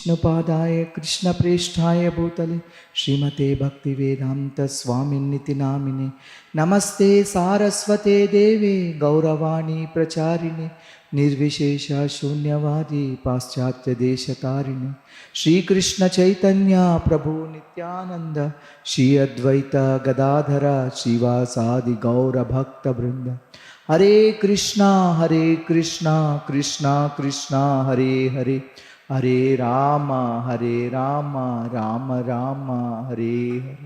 Vishnupadaya Krishna Presthaya Bhutale Srimate Bhaktivedanta Swaminiti Namine Namaste Saraswate Deve Gauravani Pracharine Nirvishesha Shunyavadi Paschatya Deshatarine Shri Krishna Chaitanya Prabhu Nityananda Shri Advaita Gadadhara Shivasadi Gaura Bhakta Vrinda Hare Krishna, Krishna Krishna, Hare Hare, Hare Rama, Rama Rama, Hare Hare.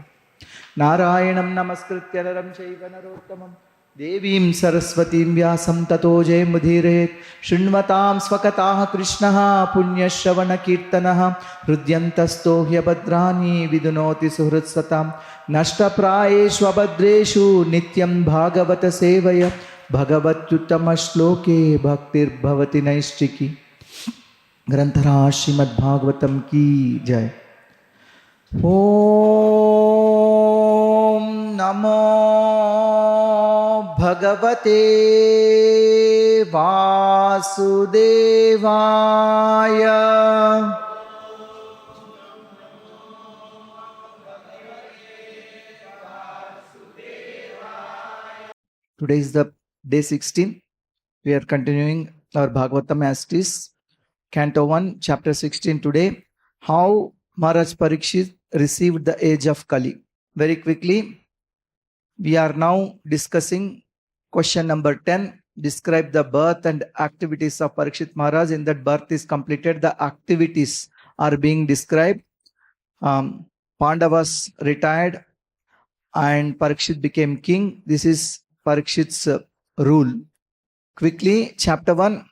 Narayanam Namaskritya Naram Chaiva Narottamam Devim Saraswatim Vyasam Tato Jayamudhiret Shrinvatam Swakataha Krishnaha Punyashravana Kirtanaha Hrudyantasto Hyabhadrani Vidunoti Suhritsatam Nashta Praeshu Abhadreshu Nityam Bhagavata Sevaya Bhagavatyuttama Shloke Bhaktir Bhavati Naishchiki Grantara Śrīmad Bhāgavatam ki jai. Om Namo Bhagavate Vasudevaya. Today is the day 16. We are continuing our Bhagavatam as it is. Canto 1, chapter 16 today. How Mahārāja Parīkṣit received the age of Kali. Very quickly, we are now discussing question number 10. Describe the birth and activities of Parīkṣit Maharaj. In that birth is completed, the activities are being described. Pāṇḍavas retired and Parīkṣit became king. This is Parīkṣit's rule. Quickly, chapter 1,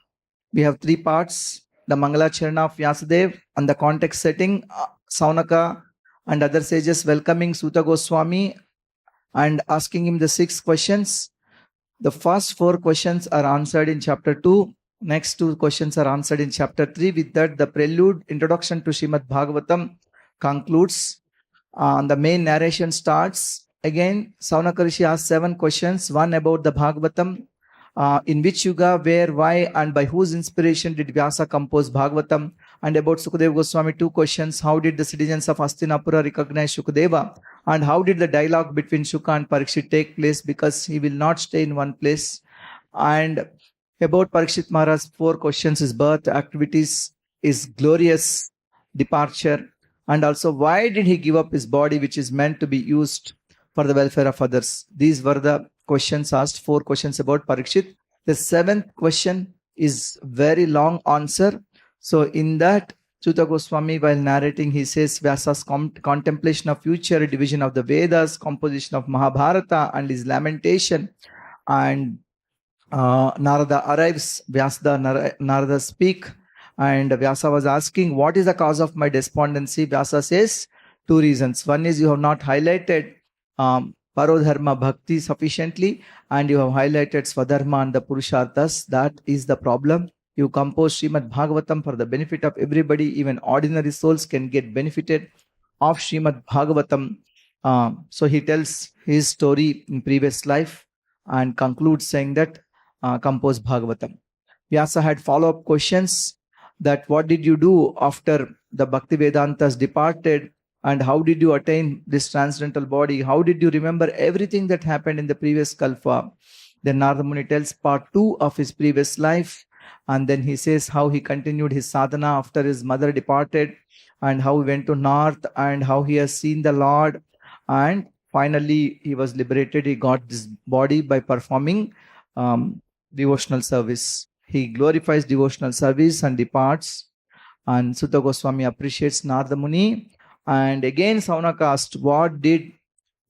we have 3 parts. The Mangalacharana of Vyasadeva and the context setting, Saunaka and other sages welcoming Suta Goswami and asking him the 6 questions. The first 4 questions are answered in chapter 2. Next 2 questions are answered in chapter 3. With that, the prelude, introduction to Śrīmad Bhāgavatam concludes. The main narration starts. Again, Saunaka Rishi asks 7 questions. One about the Bhagavatam. In which yuga, where, why, and by whose inspiration did Vyasa compose Bhagavatam? And about Sukadeva Goswami, 2 questions. How did the citizens of Hastinapura recognize Shukadeva? And how did the dialogue between Shuka and Parīkṣit take place? Because he will not stay in one place. And about Parīkṣit Maharaj's 4 questions: his birth, activities, his glorious departure, and also why did he give up his body, which is meant to be used for the welfare of others. These were the questions asked, 4 questions about Parīkṣit. The 7th question is very long answer. So in that, Suta Goswami, while narrating, he says Vyasa's contemplation of future division of the Vedas, composition of Mahabharata, and his lamentation. And Narada arrives, Narada speak, and Vyasa was asking, what is the cause of my despondency? Vyasa says 2 reasons. One is you have not highlighted Parodharma Bhakti sufficiently, and you have highlighted Swadharma and the Purusharthas. That is the problem. You compose Śrīmad Bhāgavatam for the benefit of everybody. Even ordinary souls can get benefited of Śrīmad Bhāgavatam. So he tells his story in previous life and concludes saying that compose Bhāgavatam. Vyasa had follow-up questions that what did you do after the Bhakti Vedantas departed? And how did you attain this transcendental body? How did you remember everything that happened in the previous Kalpa? Then Narada Muni tells part 2 of his previous life. And then he says how he continued his sadhana after his mother departed, and how he went to north, and how he has seen the Lord. And finally, he was liberated. He got this body by performing devotional service. He glorifies devotional service and departs. And Suta Goswami appreciates Narada Muni. And again, Saunaka asked, what did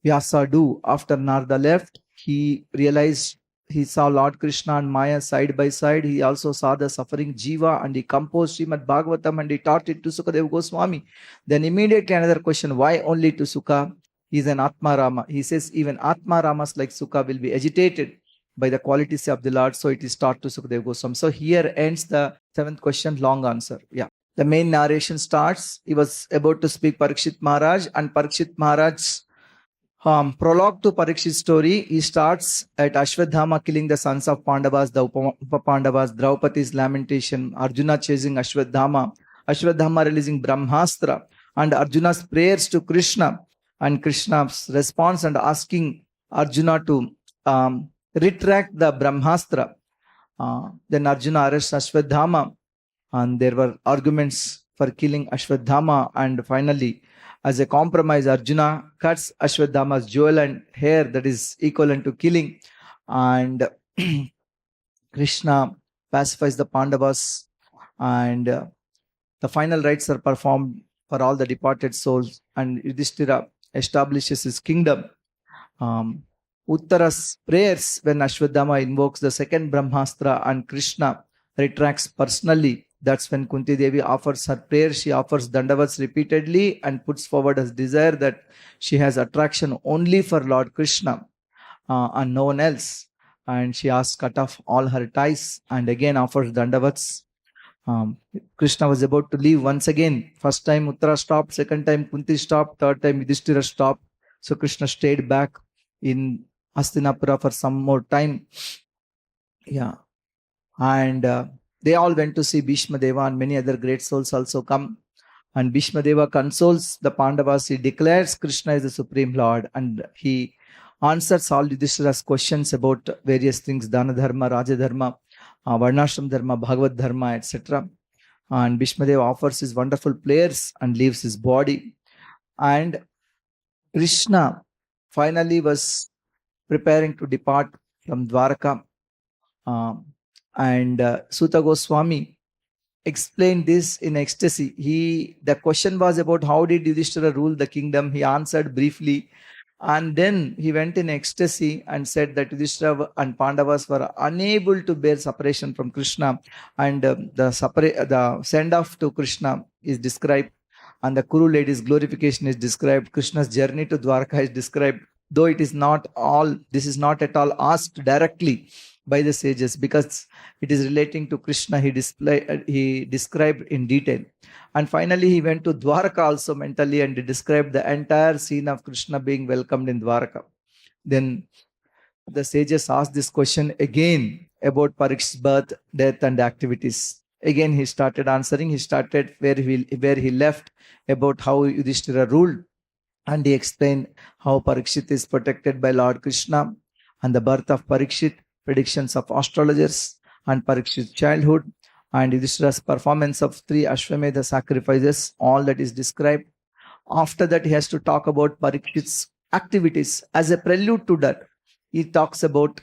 Vyasa do after Narada left? He realized he saw Lord Krishna and Maya side by side. He also saw the suffering Jiva, and he composed Śrīmad Bhāgavatam and he taught it to Sukadeva Goswami. Then immediately another question, why only to Sukha? He is an Atma Rama. He says even Atma Ramas like Sukha will be agitated by the qualities of the Lord. So it is taught to Sukadeva Goswami. So here ends the 7th question, long answer. Yeah. The main narration starts. He was about to speak Parīkṣit Maharaj, and Parīkṣit Maharaj's prologue to Parīkṣit's story. He starts at Ashwadhama killing the sons of Pāṇḍavas, the Upa Pāṇḍavas, Draupadi's lamentation, Arjuna chasing Ashwadhama, Ashwadhama releasing Brahmastra, and Arjuna's prayers to Krishna, and Krishna's response and asking Arjuna to retract the Brahmastra. Then Arjuna arrests Ashwadhama, and there were arguments for killing Ashwadhama, and finally, as a compromise, Arjuna cuts Ashwadhama's jewel and hair, that is equivalent to killing, and Krishna pacifies the Pāṇḍavas, and the final rites are performed for all the departed souls, and Yudhishthira establishes his kingdom. Uttara's prayers when Ashwadhama invokes the second Brahmastra and Krishna retracts personally. That's when Kunti Devi offers her prayer. She offers dandavats repeatedly and puts forward her desire that she has attraction only for Lord Krishna and no one else. And she asks cut off all her ties and again offers dandavats. Krishna was about to leave once again. First time Uttara stopped, second time Kunti stopped, third time Yudhishthira stopped. So Krishna stayed back in Hastinapura for some more time. Yeah. And they all went to see Bhishma Deva, and many other great souls also come. And Bhishma Deva consoles the Pandavas. He declares Krishna is the Supreme Lord, and he answers all Yudhishthira's questions about various things, Dana Dharma, Raja Dharma, Varnashram Dharma, Bhagavad Dharma, etc. And Bhishma Deva offers his wonderful prayers and leaves his body. And Krishna finally was preparing to depart from Dwaraka. Suta Goswami explained this in ecstasy. The question was about how did Yudhishthira rule the kingdom. He answered briefly, and then he went in ecstasy and said that Yudhishthira and Pandavas were unable to bear separation from Krishna, and the send-off to Krishna is described, and the Kuru lady's glorification is described. Krishna's journey to Dwarka is described, though this is not at all asked directly by the sages, because it is relating to Krishna. He described in detail. And finally he went to Dwaraka also mentally, and he described the entire scene of Krishna being welcomed in Dwaraka. Then the sages asked this question again about Parikshit's birth, death and activities. Again he started answering. He started where he left, about how Yudhishthira ruled, and he explained how Parikshit is protected by Lord Krishna, and the birth of Parikshit, predictions of astrologers, and Parikshit's childhood, and Yudhishthira's performance of 3 Ashwamedha sacrifices, all that is described. After that, he has to talk about Parikshit's activities. As a prelude to that, he talks about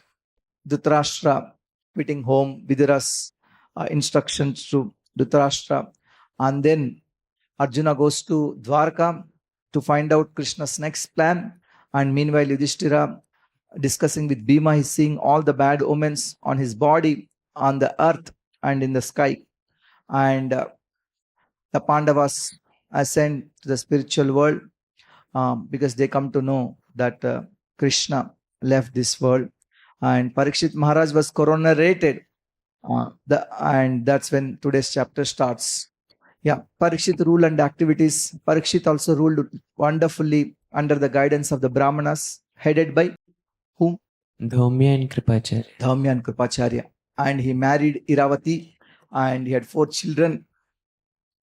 Dhritarashtra quitting home, Vidura's instructions to Dhritarashtra, and then Arjuna goes to Dwarka to find out Krishna's next plan, and meanwhile Yudhishthira discussing with Bhima, he's seeing all the bad omens on his body, on the earth and in the sky. And the Pandavas ascend to the spiritual world because they come to know that Krishna left this world. And Parikshit Maharaj was coronated. And that's when today's chapter starts. Yeah, Parikshit rule and activities. Parikshit also ruled wonderfully under the guidance of the brāhmaṇas, headed by whom? Dhaumya and Kṛpācārya. Dhaumya and Kṛpācārya. And he married Iravati, and he had 4 children.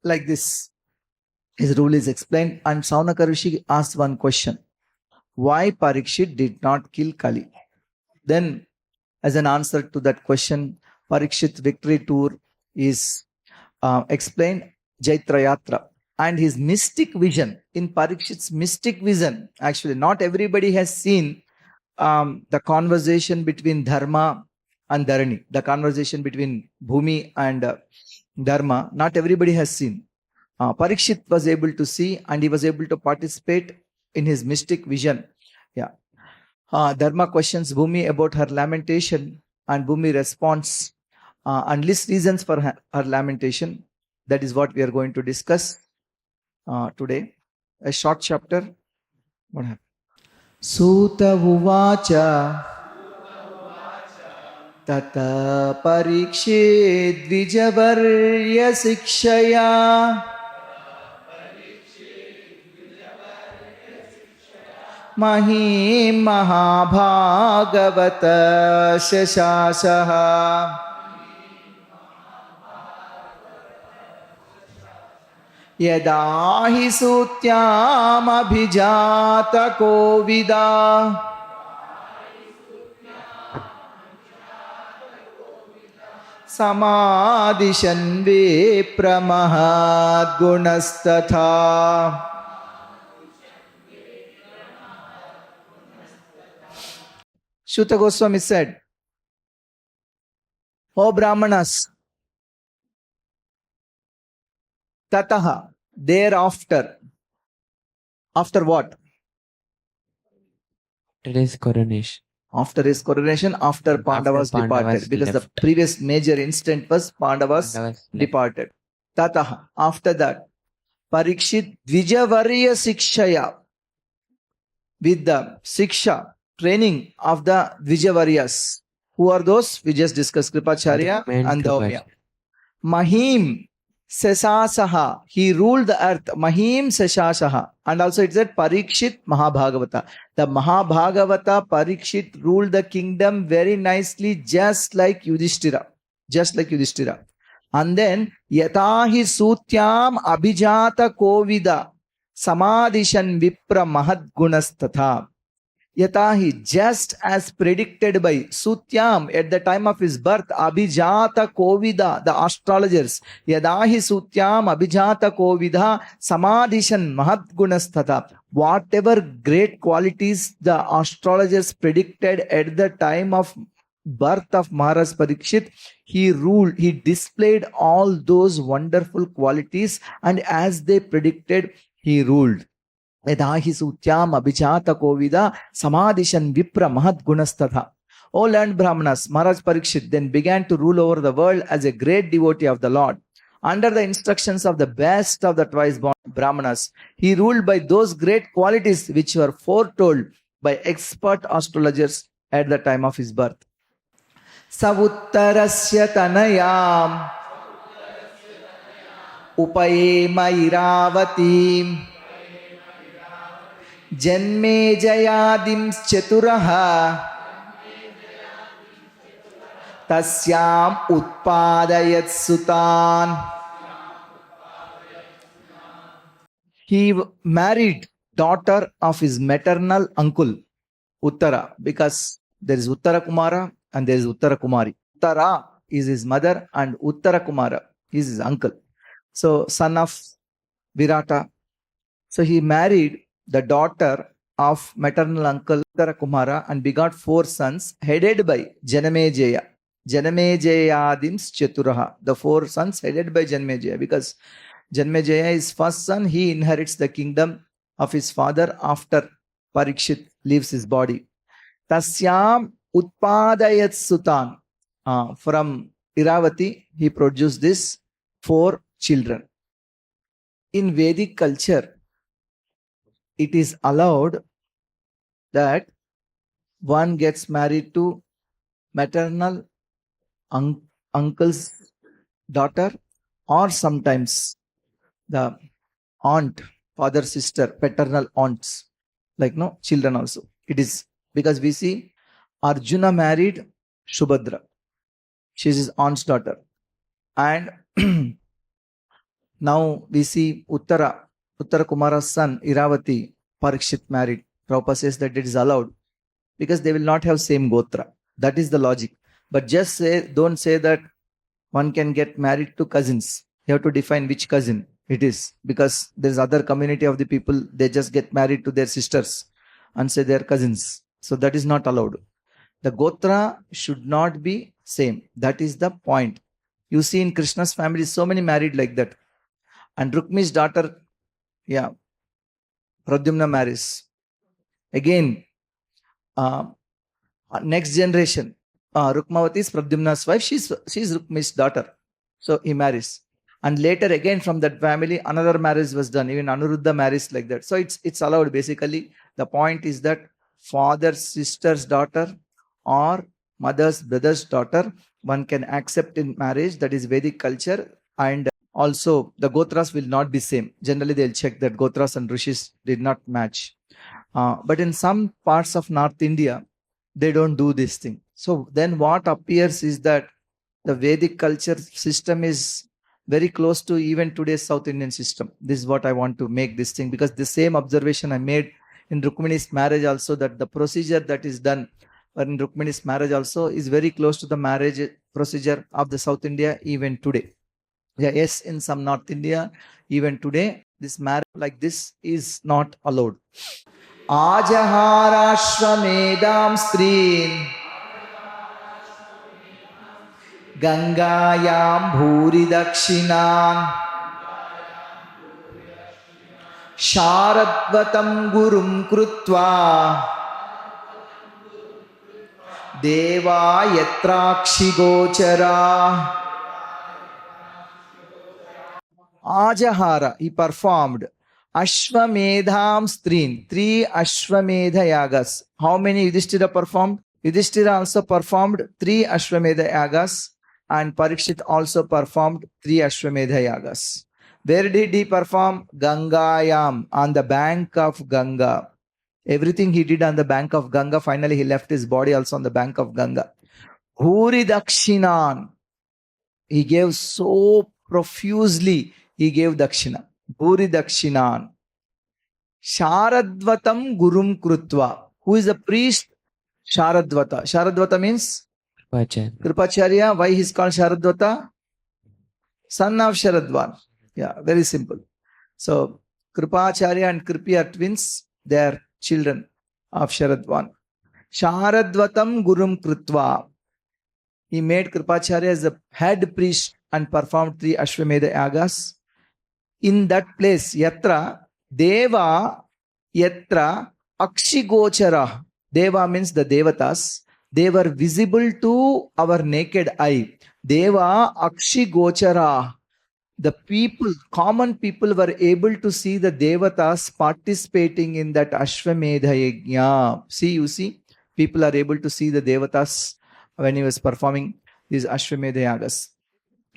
Like this, his rule is explained. And Saunaka Rishi asked one question: why Parikshit did not kill Kali? Then, as an answer to that question, Parikshit's victory tour is explained, Jaitra Yatra. And his mystic vision, in Parikshit's mystic vision, actually not everybody has seen the conversation between dharma and dharani, the conversation between bhumi and dharma, not everybody has seen. Parikshit was able to see, and he was able to participate in his mystic vision. Yeah. Dharma questions Bhumi about her lamentation, and Bhumi responds and lists reasons for her lamentation. That is what we are going to discuss today. A short chapter. What happened? Suta Uvacha Tata Parikshit Vijavarya Sikshaya Mahim Mahabhagavata Shashasaha यदा हि सूत्यामभिजातकोविदा समादिशन् विप्रमहद्गुणस्तथा Shuta Goswami said, O brāhmaṇas, tataha, thereafter. After what? After his coronation. After his coronation, after Pāṇḍavas departed. Because the previous major instant was Pāṇḍavas departed. Tataha, after that, Parīkṣit Dvijavarya Sikshaya, with the Siksha, training of the Dvijavaryas. Who are those? We just discussed Kṛpācārya and Dhaumya. Mahim Sesasaha, he ruled the earth. Mahim Sesasaha. And also it said Parīkṣit Mahābhāgavata. The Mahābhāgavata Parīkṣit ruled the kingdom very nicely, just like Yudhishthira. Just like Yudhishthira. And then Yatahi Sutyam Abhijata Kovida Samadhishan Vipra Mahadgunastatha. Yatahi, just as predicted by Sutyam at the time of his birth, Abhijata Kovida, the astrologers, Yadahi Sutyam Abhijata Kovida Samadhishan Mahadgunasthatha. Whatever great qualities the astrologers predicted at the time of birth of Mahārāja Parīkṣit, he ruled, he displayed all those wonderful qualities, and as they predicted, he ruled. Yadahi Sutyam Abhijata Kovida Samadhishan Vipra Mahadgunastatha. O learned brāhmaṇas, Mahārāja Parīkṣit then began to rule over the world as a great devotee of the Lord. Under the instructions of the best of the twice born brāhmaṇas, he ruled by those great qualities which were foretold by expert astrologers at the time of his birth. Savuttarasya tanayam upayema iravatim Janamejayadims chaturaha tasyam utpadayat sutan. He married daughter of his maternal uncle Uttara, because there is Uttara Kumara and there is Uttara Kumari. Uttara is his mother and Uttara Kumara is his uncle. So son of Virata. So he married the daughter of maternal uncle Uttara Kumara and begot 4 sons headed by Janamejaya. Janamejayadims Chaturaha. The 4 sons headed by Janamejaya, because Janamejaya is first son. He inherits the kingdom of his father after Parīkṣit leaves his body. Tasyam Utpadayat Sutan. From Iravati, he produced these 4 children. In Vedic culture, it is allowed that one gets married to maternal uncle's daughter, or sometimes the aunt, father, sister, paternal aunts, like children also. It is because we see Arjuna married Subhadra. She is his aunt's daughter. And now we see Uttara Kumara's son, Iravati, Parīkṣit married. Prabhupada says that it is allowed because they will not have same gotra. That is the logic. But just don't say that one can get married to cousins. You have to define which cousin it is, because there is other community of the people, they just get married to their sisters and say they are cousins. So that is not allowed. The gotra should not be same. That is the point. You see in Krishna's family, so many married like that. And Rukmi's daughter, Pradyumna marries. Again, next generation, Rukmavati is Pradyumna's wife. She's Rukmi's daughter. So he marries. And later again from that family, another marriage was done. Even Anuruddha marries like that. So it's allowed. Basically, the point is that father's sister's daughter or mother's brother's daughter, one can accept in marriage. That is Vedic culture. And also, the gotras will not be same. Generally, they'll check that gotras and rishis did not match. But in some parts of North India, they don't do this thing. So then what appears is that the Vedic culture system is very close to even today's South Indian system. This is what I want to make this thing, because the same observation I made in Rukmini's marriage also, that the procedure that is done in Rukmini's marriage also is very close to the marriage procedure of the South India even today. Yeah, yes, in some North India, even today, this marriage like this is not allowed. Ajaharashvamedam strin Gangayam bhuri dakshinan Sharadvatam gurum krutva Deva yatrakshi gochara. Ajahara, he performed Ashvamedham strin, 3 Ashvamedha yagas. How many Yudhishthira performed? Yudhishthira also performed 3 Ashvamedha yagas, and Parikshit also performed 3 Ashvamedha yagas. Where did he perform? Gangayam, on the bank of Ganga. Everything he did on the bank of Ganga. Finally, he left his body also on the bank of Ganga. Bhuri dakshinan, he gave so profusely. He gave dakshina. Bhuri dakshinan. Sharadvatam gurum krutva. Who is the priest? Sharadvata. Sharadvata means Kṛpācārya. Kṛpācārya. Why he is called Sharadvata? Son of Sharadvan. Yeah, very simple. So Kṛpācārya and Kripi are twins. They are children of Sharadvan. Sharadvatam gurum krutva. He made Kṛpācārya as the head priest and performed 3 Ashvamedha yagas. In that place, yatra deva, yatra akshigochara. Deva means the devatas. They were visible to our naked eye. Deva akshigochara. The people, common people, were able to see the devatas participating in that Ashvamedha yajna. See, you see, people are able to see the devatas when he was performing these Ashvamedha yagas.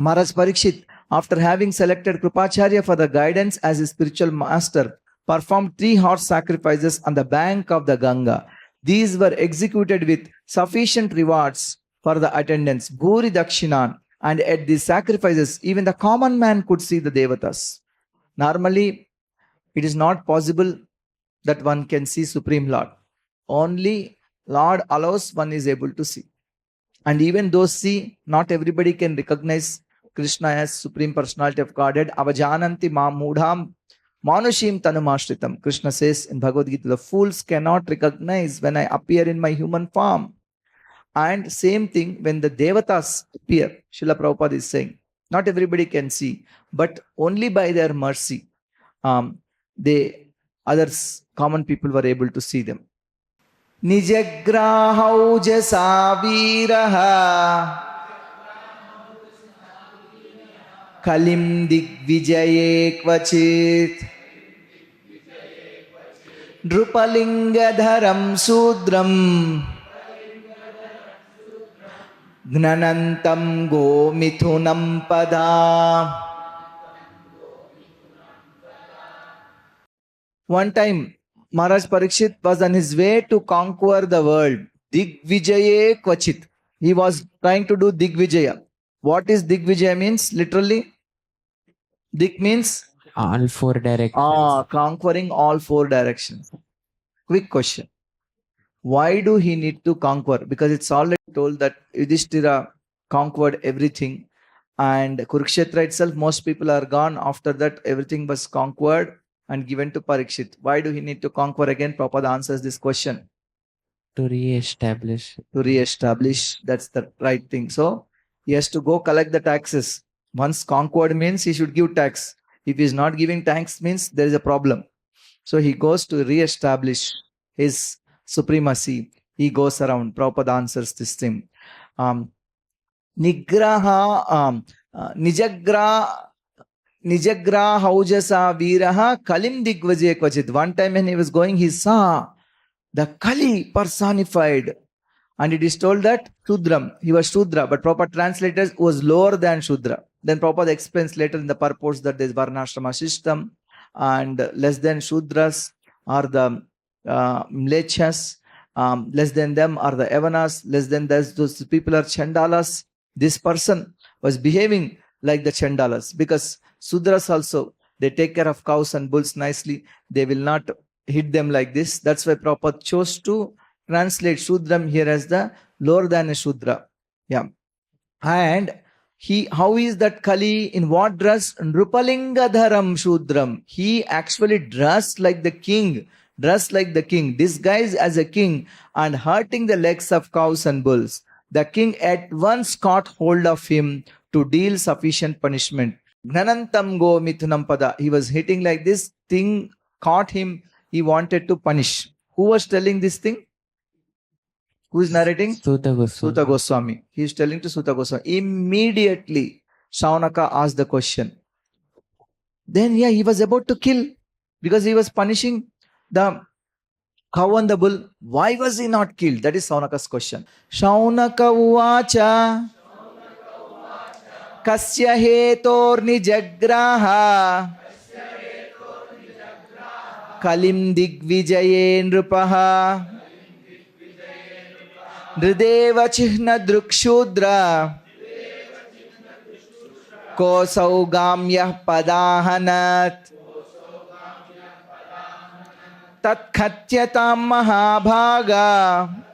Mahārāja Parīkṣit, after having selected Kṛpācārya for the guidance as his spiritual master, performed 3 horse sacrifices on the bank of the Ganga. These were executed with sufficient rewards for the attendants. Bhuri dakshinan. And at these sacrifices, even the common man could see the devatas. Normally, it is not possible that one can see Supreme Lord. Only Lord allows one is able to see. And even those see, not everybody can recognize Krishna as Supreme Personality of Godhead. Avajananti ma mudham manushim tanumashritam. Krishna says in Bhagavad Gita, the fools cannot recognize when I appear in my human form. And same thing when the devatas appear. Srila Prabhupada is saying, not everybody can see, but only by their mercy, common people were able to see them. Nijagrahau jasaviraha Kalim digvijaye kvachit Drupalingadharam sudram Gnanantam go mithunam pada. One time, Mahārāja Parīkṣit was on his way to conquer the world. Digvijaye kvachit. He was trying to do Digvijaya. What is Digvijaya means? Literally, Dig means? All 4 directions. Conquering all 4 directions. Quick question. Why do he need to conquer? Because it's already told that Yudhishthira conquered everything. And Kurukshetra itself, most people are gone. After that, everything was conquered and given to Parīkṣit. Why do he need to conquer again? Prabhupada answers this question. To re-establish. To re-establish. That's the right thing. So, he has to go collect the taxes. Once conquered means he should give tax. If he is not giving tax means there is a problem. So, he goes to re-establish his supremacy. He goes around. Prabhupada answers this thing. Nigraha, Nijagra haujasa viraha kalim digvaje kvachit. One time when he was going, he saw the Kali personified. And it is told that Shudram, he was Shudra, but proper translators was lower than Shudra. Then Prabhupada explains later in the purports that there is Varnashrama system, and less than Shudras are the Mlechas, less than them are the Yavanas, less than those people are Chandalas. This person was behaving like the Chandalas, because Sudras also, they take care of cows and bulls nicely. They will not hit them like this. That's why Prabhupada chose to translate Shudram here as the lower than a Shudra. Yeah. And how is that Kali? In what dress? Nrupalingadharam Shudram. He actually dressed like the king. Disguised as a king and hurting the legs of cows and bulls. The king at once caught hold of him to deal sufficient punishment. Gnanantam go mithunam pada. He was hitting like this. Thing caught him. He wanted to punish. Who was telling this thing? Who is narrating? Suta Goswami. Suta Goswami. He is telling to Suta Goswami. Immediately, Shaunaka asked the question. Then, he was about to kill because he was punishing the cow and the bull. Why was he not killed? That is Shaunaka's question. Shaunaka uvacha kasya hetorni jagraha kalim digvijaye nrupaha Nrideva chihna drukshudra kosau gamyah padahanat tat khatyatam mahabhaga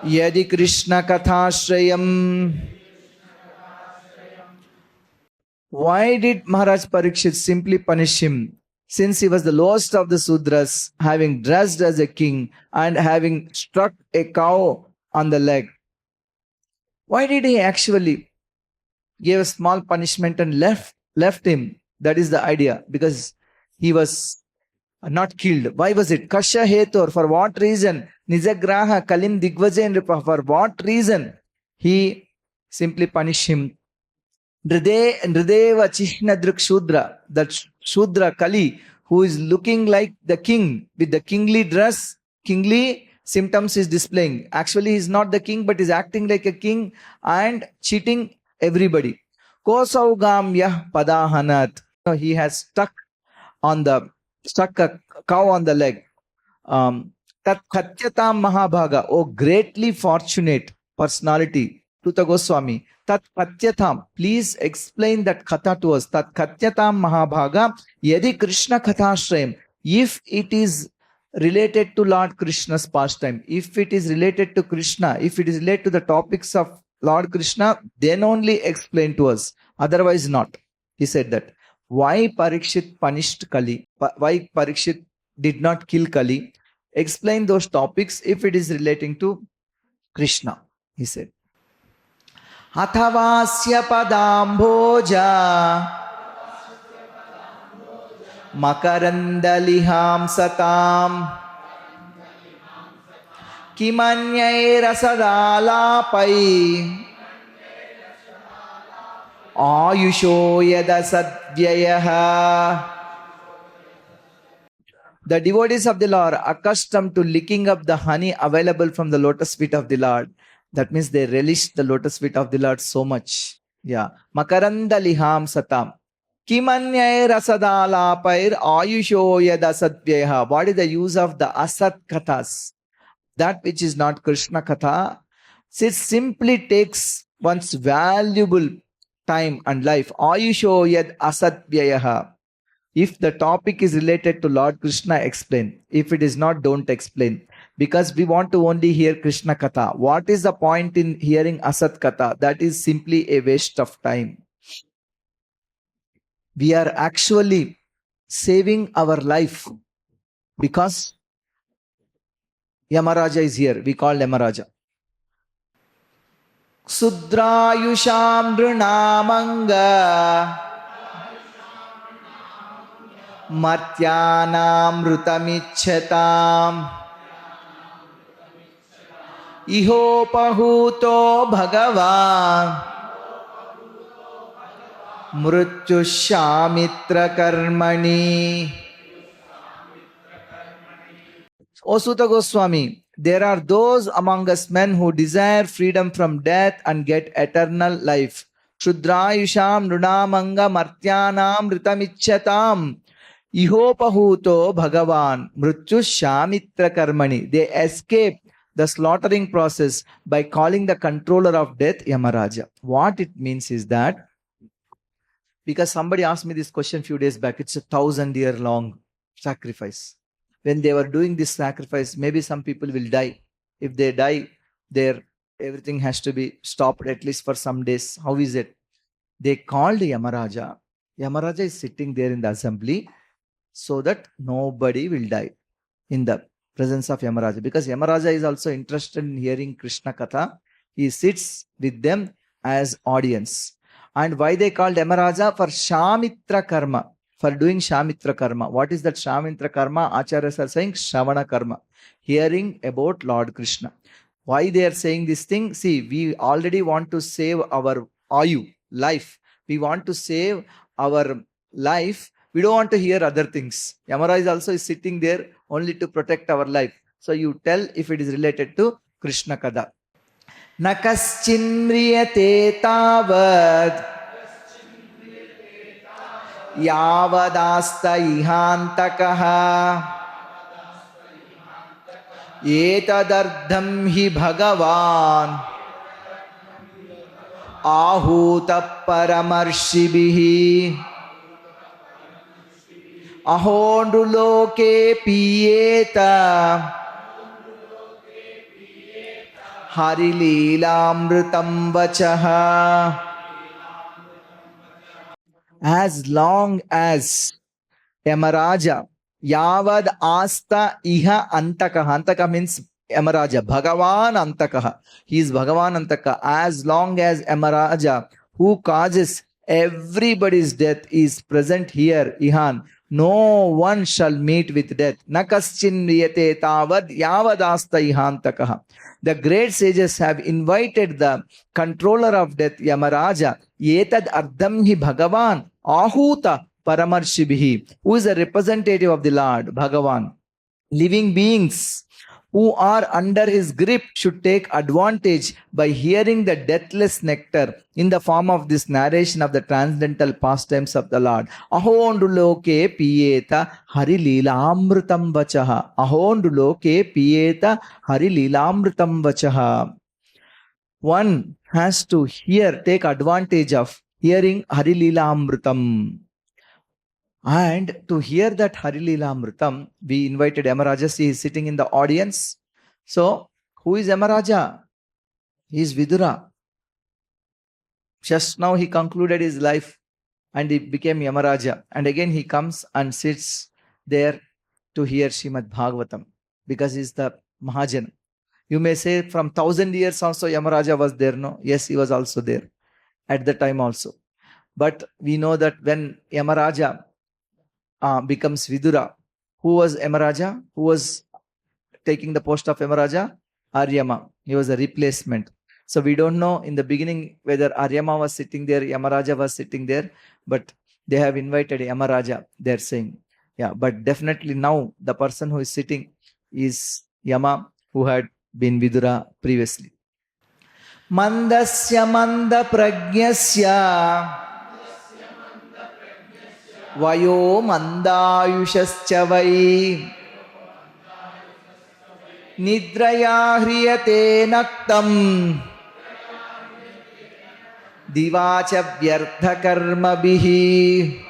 yadi Krishna kathashrayam. Why did Mahārāja Parīkṣit simply punish him? Since he was the lowest of the Sudras, having dressed as a king and having struck a cow on the leg. Why did he actually give a small punishment and left him? That is the idea, because he was not killed. Why was it? Kasya hetor, for what reason? Nijagraha kalim digvajen, for what reason? He simply punished him. Nrideva chihna druk shudra, that Shudra Kali, who is looking like the king with the kingly dress, kingly symptoms is displaying. Actually, he is not the king, but is acting like a king and cheating everybody. Kosaugamyah padahanat. He has stuck a cow on the leg. Tat khatyatam mahabhaga. Oh, greatly fortunate personality. Suta Goswami. Tat katyatam. Please explain that katha to us. Tat katyatam mahabhaga. Yadi Krishna kathashrayam. If it is related to Lord Krishna's pastime, if it is related to Krishna, if it is related to the topics of Lord Krishna, then only explain to us. Otherwise not. He said that. Why Parīkṣit punished Kali? Why Parīkṣit did not kill Kali? Explain those topics if it is relating to Krishna, he said. Athavasya padambhoja makarandaliham satam kimanyai rasadalapai ayusho yada sadvyayaha. The devotees of the Lord are accustomed to licking up the honey available from the lotus feet of the Lord. That means they relish the lotus feet of the Lord so much. Yeah. Makaranda liham satam. Kimanyai rasadalapair ayusho yada sadvyaha. What is the use of the asat kathas? That which is not Krishna katha. It simply takes one's valuable time and life. Ayusho yad asatvyaha. If the topic is related to Lord Krishna, explain. If it is not, don't explain. Because we want to only hear Krishna Katha. What is the point in hearing Asat Katha? That is simply a waste of time. We are actually saving our life because Yamaraja is here. We call Yamaraja. Sudrayusham drunamanga Matyanam rutamichyatam Ihopahuto bhagavan Mrutyushamitra karmani. O Suta Goswami, there are those among us men who desire freedom from death and get eternal life. Shudrayusham runamanga martyanam ritamichyatam Ihopahuto bhagavan Mrutyushamitra karmani. They escape the slaughtering process by calling the controller of death Yamaraja. What it means is that, because somebody asked me this question few days back, it's a 1,000-year long sacrifice. When they were doing this sacrifice, maybe some people will die. If they die, everything has to be stopped at least for some days. How is it? They called Yamaraja. Yamaraja is sitting there in the assembly so that nobody will die in the presence of Yamaraja. Because Yamaraja is also interested in hearing Krishna Katha. He sits with them as audience. And why they called Yamaraja? For Shamitra Karma. For doing Shamitra Karma. What is that Shamitra Karma? Acharyas are saying Shravana Karma. Hearing about Lord Krishna. Why they are saying this thing? See, we already want to save our ayu, life. We want to save our life. We don't want to hear other things. Yamaraja also is sitting there only to protect our life. So you tell if it is related to Krishna Kada. Nakaschinmriyate tavad yavadasta ihantakaha etadardham hi bhagavan ahuta paramarshibhi ahonduloke piyeta harileelamritam vachaha. As long as Yamaraja yavad asta iha antakaha. Antaka means Yamaraja. Bhagavan antakaha. He is Bhagavan antaka. As long as Yamaraja, who causes everybody's death, is present here, ihan, no one shall meet with death. Nakaschinriyate tavad yavadasta ihantakaha. The great sages have invited the controller of death, Yamaraja, etad ardham hi bhagavan ahuta paramarshibhi, who is a representative of the Lord, Bhagavan. Living beings who are under his grip should take advantage by hearing the deathless nectar in the form of this narration of the transcendental pastimes of the Lord. Ahonduloke piyeta harileelamritam vachaha. Ahonduloke piyeta harileelamritam vachaha. One has to take advantage of hearing Harileelamritam. And to hear that Harileelamritam, we invited Yamaraja. He is sitting in the audience. So, who is Yamaraja? He is Vidura. Just now he concluded his life and he became Yamaraja. And again he comes and sits there to hear Śrīmad Bhāgavatam because he is the Mahājana. You may say from 1,000 years also Yamaraja was there, no? Yes, he was also there at the time also. But we know that when Yamaraja becomes Vidura, who was Yamaraja? Who was taking the post of Yamaraja? Aryama. He was a replacement. So we don't know in the beginning whether Aryama was sitting there, Yamaraja was sitting there, but they have invited Yamaraja, they're saying. Yeah, but definitely now the person who is sitting is Yama, who had been Vidura previously. Mandasya manda pragyasya vayo mandayushascha vai nidraya hriyate naktam divacha vyartha karma bihi.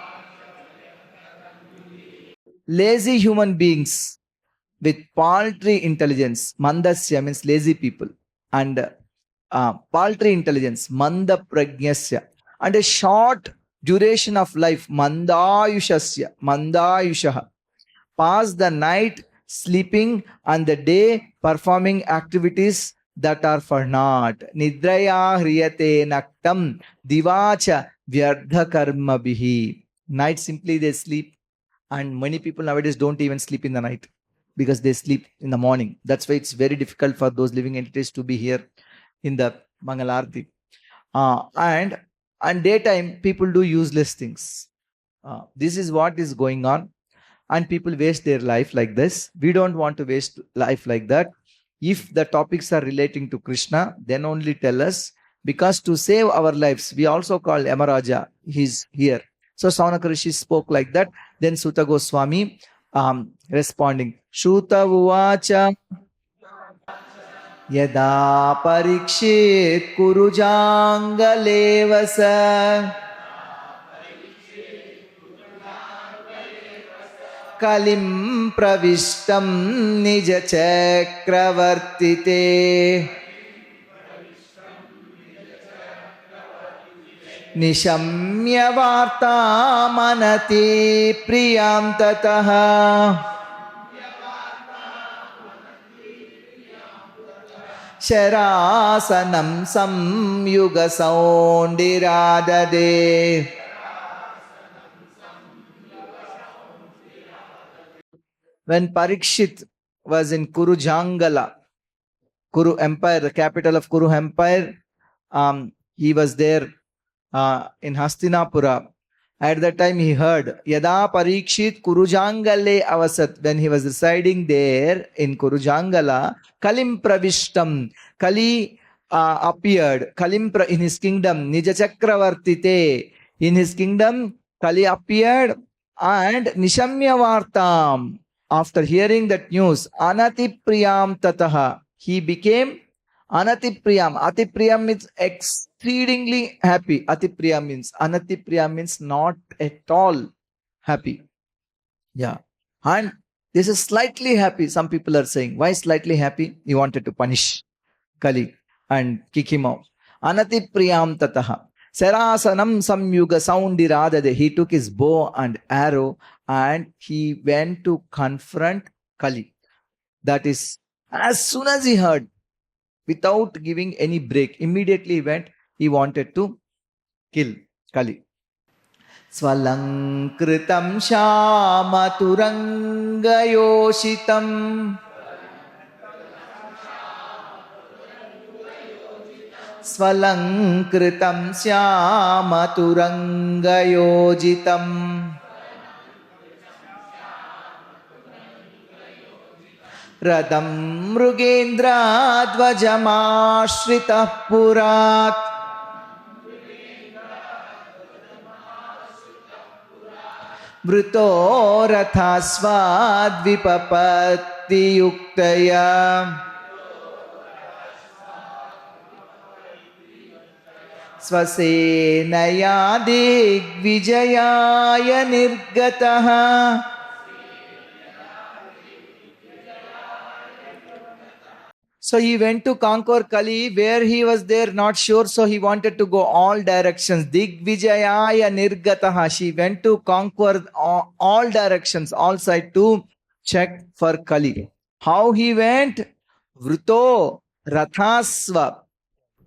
Lazy human beings with paltry intelligence, mandasya means lazy people, and paltry intelligence, manda pragyasya, and a short duration of life, mandayushasya, mandayushaha, pass the night sleeping and the day performing activities that are for naught. Nidraya hriyate naktam divacha vyardha karma bihi. Night simply they sleep, and many people nowadays don't even sleep in the night because they sleep in the morning. That's why it's very difficult for those living entities to be here in the Mangalarti. And daytime people do useless things. This is what is going on, and people waste their life like this. We don't want to waste life like that. If the topics are relating to Krishna, then only tell us, because to save our lives, we also call Yamaraja. He's here. So Saunaka Rishi spoke like that. Then Sutta Goswami responding, Shuta uvacha Yada Parīkṣit Kurujāṅgalevasa Kalim Pravishtam Nija Chakravartite Nishamya Varta Manati Priyam Tataha Sharasanam Samyuga Saundiradade. When Parīkṣit was in Kuru Jangala, Kuru Empire, the capital of Kuru Empire, he was there in Hastinapura. At that time he heard Yada Parīkṣit Kurujangale Avasat. When he was residing there in Kurujangala, Kalim Pravishtam, Kali appeared, in his kingdom, Nija Chakravartite, in his kingdom, Kali appeared, and Nishamya Vartam, after hearing that news, Anati Priyam Tataha, he became Anati Priyam. Ati Priyam means exceedingly happy. Ati Priyam means, Anati Priyam means not at all happy. Yeah. And this is slightly happy. Some people are saying, why slightly happy? He wanted to punish Kali and kick him out. Anati Priyam Tataha. Sarasanam Samyuga Saundiradade. He took his bow and arrow and he went to confront Kali. That is, as soon as he heard, without giving any break, immediately he went, he wanted to kill Kali. Svalankritam Shāmaturangayoshitam Svalankritam Shāmaturangayojitam Radam Mrugendra Dvajamashritah Purat Vrito Rathasvad Vipapatti Yuktaya Svasenaya Digvijayaya Nirgataha. So he went to conquer Kali. Where he was there, not sure. So he wanted to go all directions. Digvijayaya Nirgataha. She went to conquer all directions, all sides to check for Kali. How he went? Vrito Rathasva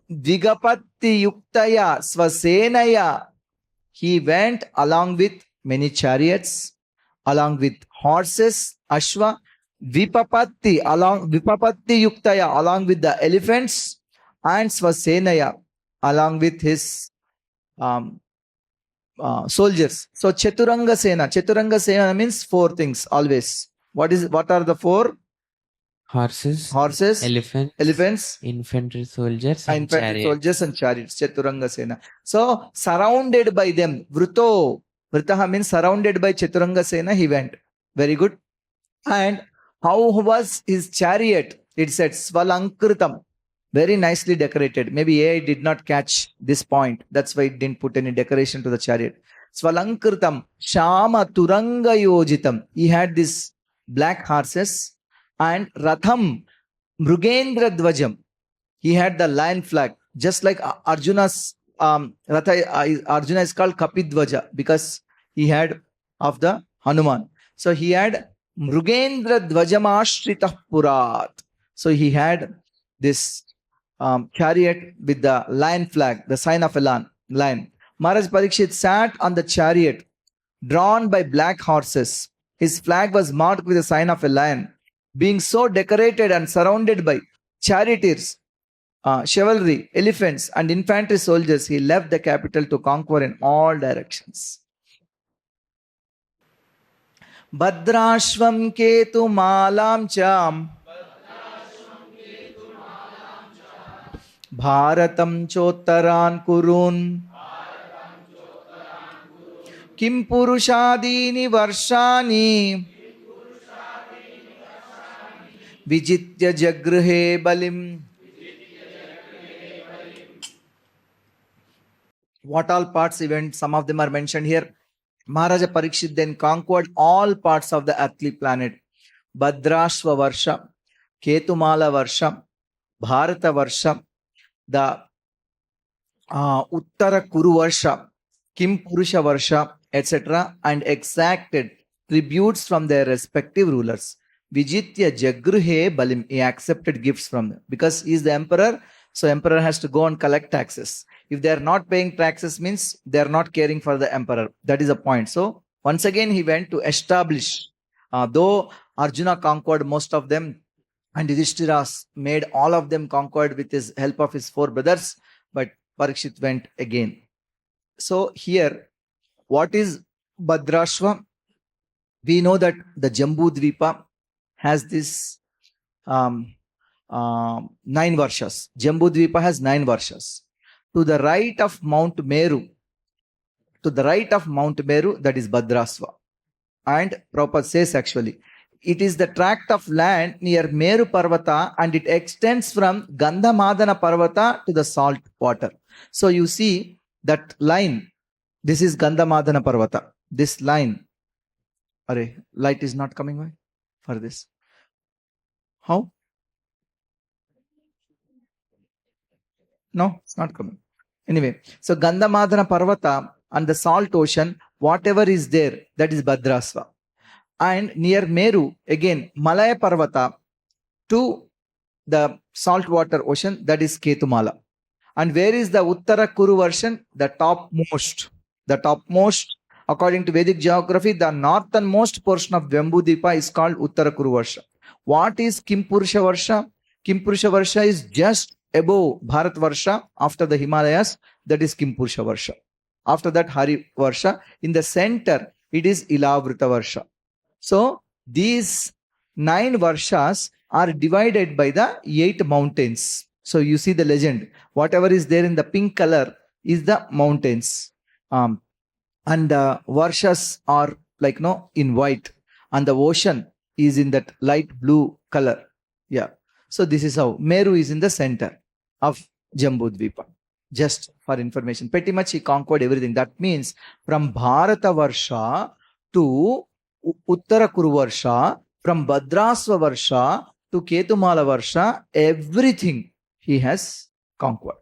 Vigapatti Yuktaya Svasenaya. He went along with many chariots, along with horses, Ashwa. Vipapatti Yuktaya, along with the elephants, and Svasenaya, along with his soldiers. So Chaturanga Sena means four things always. What are the four? Horses, elephants, infantry soldiers, and chariots. Chaturanga Sena. So surrounded by them, Vritaha means surrounded by Chaturanga Sena, he went. Very good. And how was his chariot? It said Svalankritam. Very nicely decorated. Maybe AI did not catch this point. That's why it didn't put any decoration to the chariot. Svalankritam Shama Turanga Yojitam. He had these black horses. And Ratham Mrugendra Dvajam. He had the lion flag. Just like Arjuna's Arjuna is called Kapidvaja because he had of the Hanuman. So he had Mrugendra Dvajamashritah Purat. So he had this chariot with the lion flag, the sign of a lion. Mahārāja Parīkṣit sat on the chariot drawn by black horses. His flag was marked with the sign of a lion. Being so decorated and surrounded by charioteers, chivalry, elephants and infantry soldiers, he left the capital to conquer in all directions. Bhadrashvam ketu malam cham Bharatam chottaran kurun Kim purushadini varshani Vijitya jagruhe balim What all parts event, some of them are mentioned here. Mahārāja Parīkṣit then conquered all parts of the earthly planet. Bhadrashva Varsha, Ketumala Varsha, Bharata Varsha, the Uttara Kuru Varsha, Kim Purusha Varsha, etc. and exacted tributes from their respective rulers. Vijitya Jagruhe Balim, he accepted gifts from them. Because he is the emperor, so emperor has to go and collect taxes. If they are not paying taxes, means they are not caring for the emperor. That is a point. So once again he went to establish, though Arjuna conquered most of them and Yudhishthira made all of them conquered with his help of his 4 brothers, but Parikshit went again. So here, what is Bhadrashva? We know that the Jambu Dvipa has this 9 varshas. Jambu Dvipa has 9 varshas. To the right of Mount Meru, that is Bhadrasva. And Prabhupada says actually, it is the tract of land near Meru Parvata and it extends from Gandhamadana Parvata to the salt water. So you see that line, this is Gandhamadana Parvata. This line, light is not coming by for this. How? No, it's not coming. Anyway, so Gandhamadana Parvata and the salt ocean, whatever is there, that is Bhadrasva. And near Meru, again, Malaya Parvata to the saltwater ocean, that is Ketumala. And where is the Uttara Kuru version? The topmost, according to Vedic geography, the northernmost portion of Jambudvipa is called Uttara Kuru Varsha. What is Kim Purusha Varsha? Kim Purusha Varsha is just above Bharat Varsha after the Himalayas, that is Kim Purusha Varsha. After that Hari Varsha, in the center it is Ilavrita Varsha. So these 9 Varshas are divided by the 8 mountains. So you see the legend, whatever is there in the pink color is the mountains. And the Varshas are like in white, and the ocean is in that light blue color. Yeah. So this is how Meru is in the center of Jambudvipa. Just for information. Pretty much he conquered everything. That means from Bharata Varsha to Uttara Kuru Varsha, from Bhadrasva Varsha to Ketumala Varsha, everything he has conquered.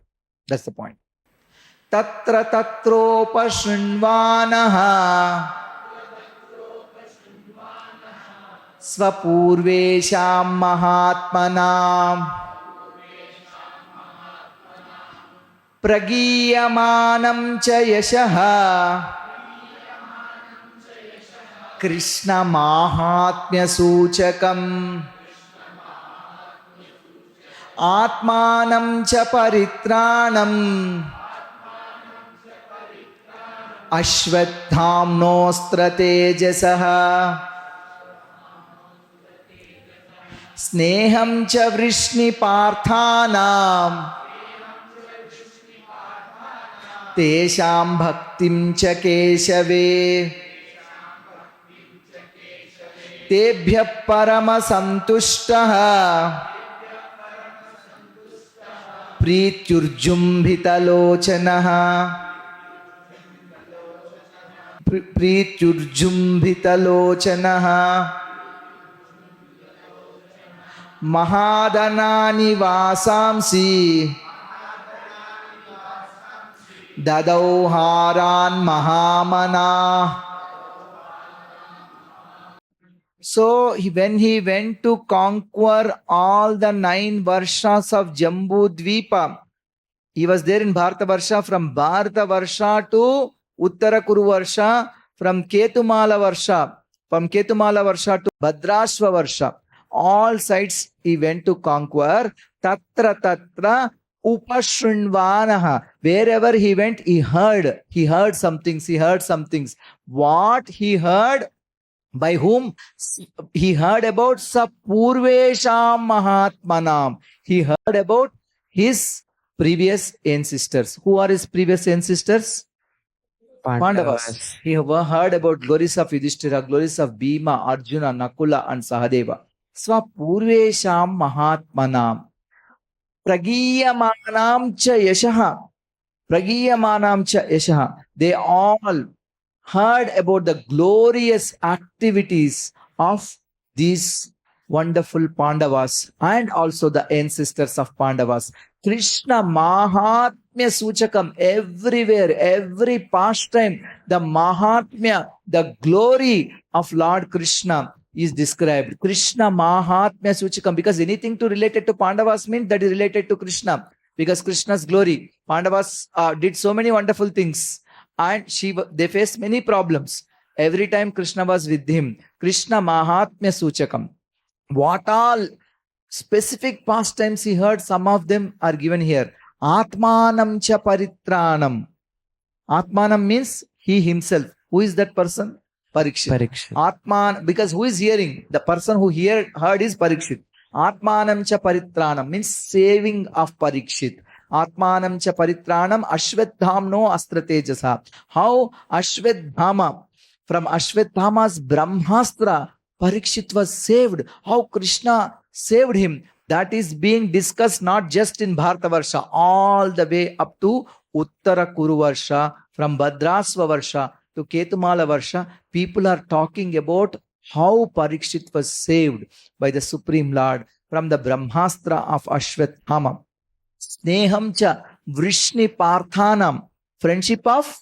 That's the point. Tatra tatropa shrinvanaha svapurvesham mahatmanam pragiyamanam cha yashaha Krishna Mahatmya Suchakam Atmanam cha paritranam Ashvathamnostra tejasaha Sneham cha vrishni parthanam Tesham bhaktim cha keshave Tebhya parama santushtaha Prityurjumbhita lochanaha Prityurjumbhita lochanaha Mahadanani vasamsi Dadauharan mahamana. So when he went to conquer all the 9 Varshas of Jambudvipa, he was there in Bharata Varsha, from Bharata Varsha to Uttara Kuru Varsha, from Ketumala Varsha to Bhadrashva Varsha. All sides he went to conquer. Tatra upashrinvanaha. Wherever he went, he heard some things. What he heard? By whom? He heard about Sapurvesham Mahatmanam. He heard about his previous ancestors. Who are his previous ancestors? Pāṇḍavas. He heard about glories of Yudhishthira, glories of Bhima, Arjuna, Nakula and Sahadeva. Svapurvesham Mahatmanam Pragiyamanam cha yashaha. Pragiyamanam cha yashaha. They all heard about the glorious activities of these wonderful Pandavas and also the ancestors of Pandavas. Krishna Mahatmya Suchakam, everywhere, every pastime, the Mahatmya, the glory of Lord Krishna is described. Krishna Mahatmya Suchakam, because anything to related to Pandavas means that is related to Krishna. Because Krishna's glory, Pandavas did so many wonderful things and they faced many problems. Every time Krishna was with him, Krishna Mahatmya Suchakam. What all specific pastimes he heard, some of them are given here. Atmanam cha paritranam. Atmanam means he himself. Who is that person? Parīkṣit. Parīkṣit. Atman, because who is hearing? The person who heard is Parīkṣit. Atmanam cha paritranam means saving of Parīkṣit. Atmanam cha paritranam ashvedhamno astratejasa. How Ashvedhama, from Ashvedhama's Brahmastra, Parīkṣit was saved. How Krishna saved him. That is being discussed not just in Bharatavarsha, all the way up to Uttara Kuru Varsha, from Bhadrasva Varsha to Ketumala Varsha. People are talking about how Parīkṣit was saved by the Supreme Lord from the Brahmastra of Ashvedhama. Sneham cha Vrishni Parthanam. Friendship of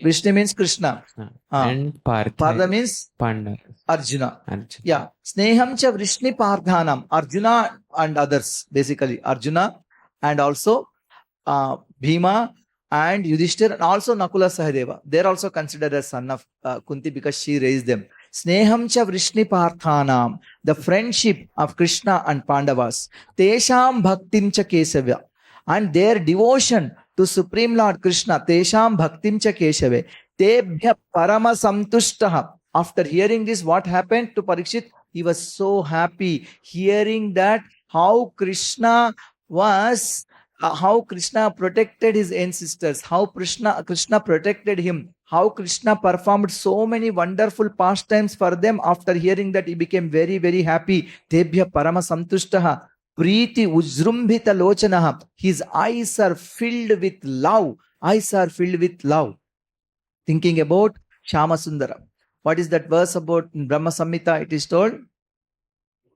Vrishni means Krishna. And Partha means Pāṇḍavas. Arjuna. Arjuna. Yeah. Sneham cha Vrishni Parthanam. Arjuna and others, basically. Arjuna and also Bhima and Yudhishthir and also Nakula Sahadeva. They are also considered as son of Kunti because she raised them. Sneham cha Vrishni Parthanam. The friendship of Krishna and Pandavas. Tesham Bhaktim cha Kesavya. And their devotion to Supreme Lord Krishna. Tesham Bhaktim cha Keshave. Tebhya Parama Santushtaha. After hearing this, what happened to Parīkṣit? He was so happy hearing that how Krishna was, how Krishna protected his ancestors, how Krishna protected him, how Krishna performed so many wonderful pastimes for them. After hearing that, he became very, very happy. Tebhya Parama Santushtaha. Priti Ujrumbhita Lochanaha. His eyes are filled with love. Eyes are filled with love. Thinking about Shama Sundara. What is that verse about in Brahma Samhita? It is told,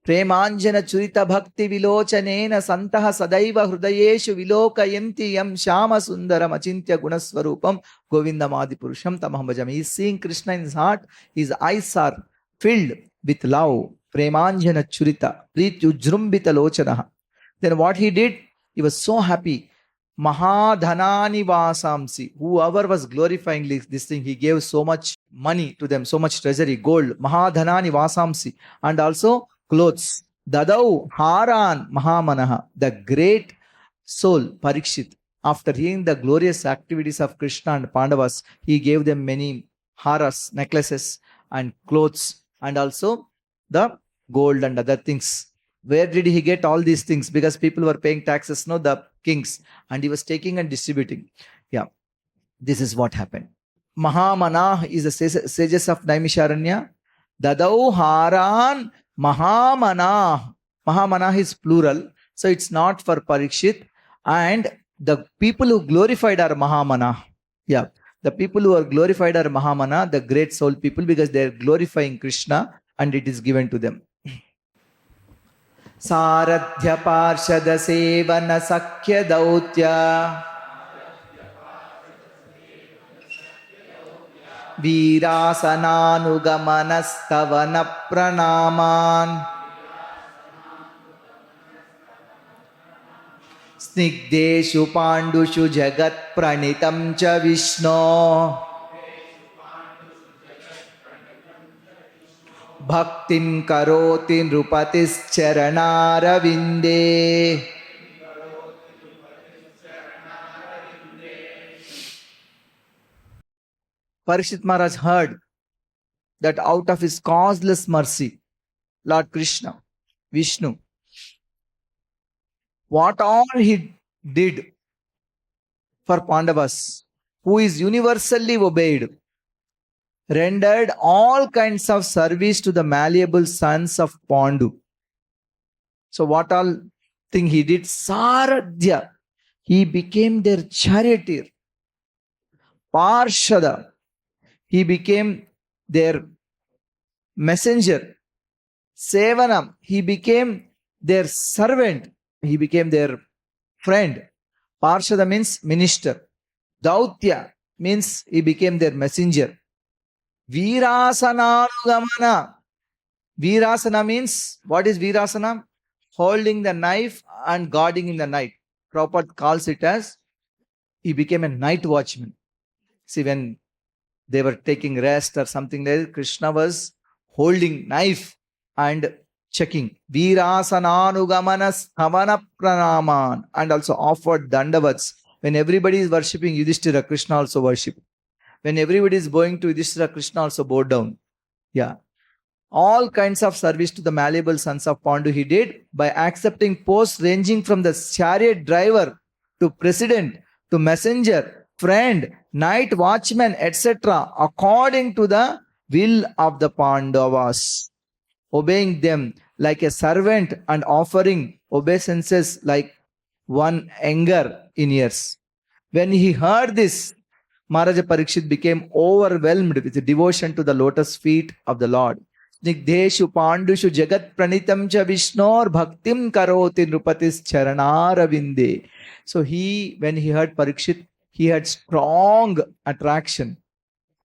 Premanjana Churita Bhakti Vilochanena Santaha Sadaiva Hrudayeshu Vilokayanti Yam Shama Sundaram Achintya Gunaswarupam Govindam Adipurusham Tamaham Bhajami. He is seeing Krishna in his heart. His eyes are filled with love. Premanjana Churita Priti Ujrumbhita Lochanaha. Then what he did? He was so happy. Mahādhanani Vasamsi. Whoever was glorifying this thing, he gave so much money to them, so much treasury, gold. Mahādhanani Vasamsi. And also clothes. Dadau Haran Mahamanaha. The great soul, Parīkṣit, after hearing the glorious activities of Krishna and Pandavas, he gave them many haras, necklaces and clothes and also the gold and other things. Where did he get all these things? Because people were paying taxes, no, the kings, and he was taking and distributing. Yeah, this is what happened. Mahamanah is the sages of Naimisharanya. Dadau Haran Mahamanah. Mahamanah is plural, so it's not for Parīkṣit. And the people who glorified are Mahamanah. Yeah, the people who are glorified are Mahamanah, the great soul people, because they are glorifying Krishna and it is given to them. Saradhya Parshada Sevana Sakhya Dautya Virasanānugamanastavana Pranaman Snigdeshu Pandushu Jagat Pranitam Cha Vishno Bhaktim Karoti Nrupatis Charanara Vinde. Parīkṣit Maharaj heard that out of his causeless mercy, Lord Krishna, Vishnu, what all he did for Pāṇḍavas, who is universally obeyed, rendered all kinds of service to the malleable sons of Pandu. So what all thing he did? Saradhya. he became their charioteer. Parshada, he became their messenger. Sevanam, he became their servant. He became their friend. Parshada means minister. Dautya means he became their messenger. Virasananugamana. Virasana means, what is Virasana? Holding the knife and guarding in the night. Prabhupada calls it as, he became a night watchman. See, when they were taking rest or something like that, Krishna was holding knife and checking. Virasananugamana stavana pranaman, and also offered dandavats. When everybody is worshipping Yudhishthira, Krishna also worshipped. When everybody is going to Yudhishthira, Krishna also bowed down. Yeah. All kinds of service to the malleable sons of Pandu he did by accepting posts ranging from the chariot driver to president to messenger, friend, night watchman, etc. according to the will of the Pāṇḍavas, obeying them like a servant and offering obeisances like one younger in years. When he heard this, Mahārāja Parīkṣit became overwhelmed with devotion to the lotus feet of the Lord. Snigdeshu pandushu jagat pranitam cha vishnor bhaktim karoti nrupatis charanaravinde. So when he heard Parīkṣit, he had strong attraction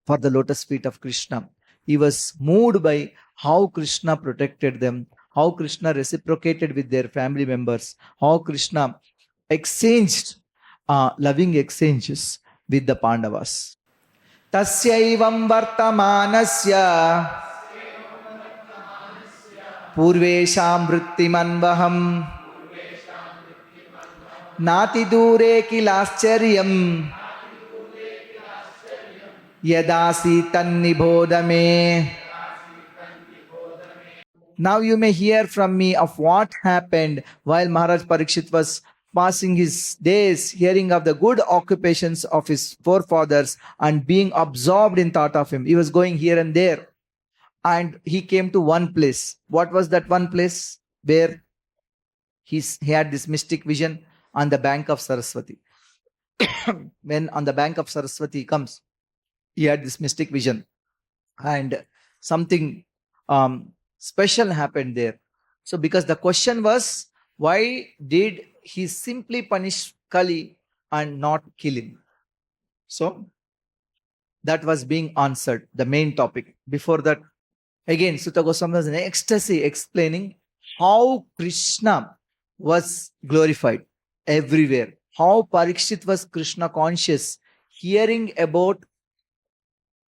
for the lotus feet of Krishna. He was moved by how Krishna protected them, how Krishna reciprocated with their family members, how Krishna exchanged loving exchanges with the Pāṇḍavas. Tasyaivam vartamanasya purvesham vrittimanvaham nati dure kilascharyam yadasi tannibodame. Now you may hear from me of what happened while Mahārāja Parīkṣit was passing his days hearing of the good occupations of his forefathers and being absorbed in thought of him. He was going here and there. And he came to one place. What was that one place? Where he had this mystic vision on the bank of Saraswati. When on the bank of Saraswati comes, he had this mystic vision. And something special happened there. So because the question was, why did he simply punish Kali and not kill him? So that was being answered, the main topic. Before that, again, Sutta Goswami was in ecstasy explaining how Krishna was glorified everywhere. How Parīkṣit was Krishna conscious, hearing about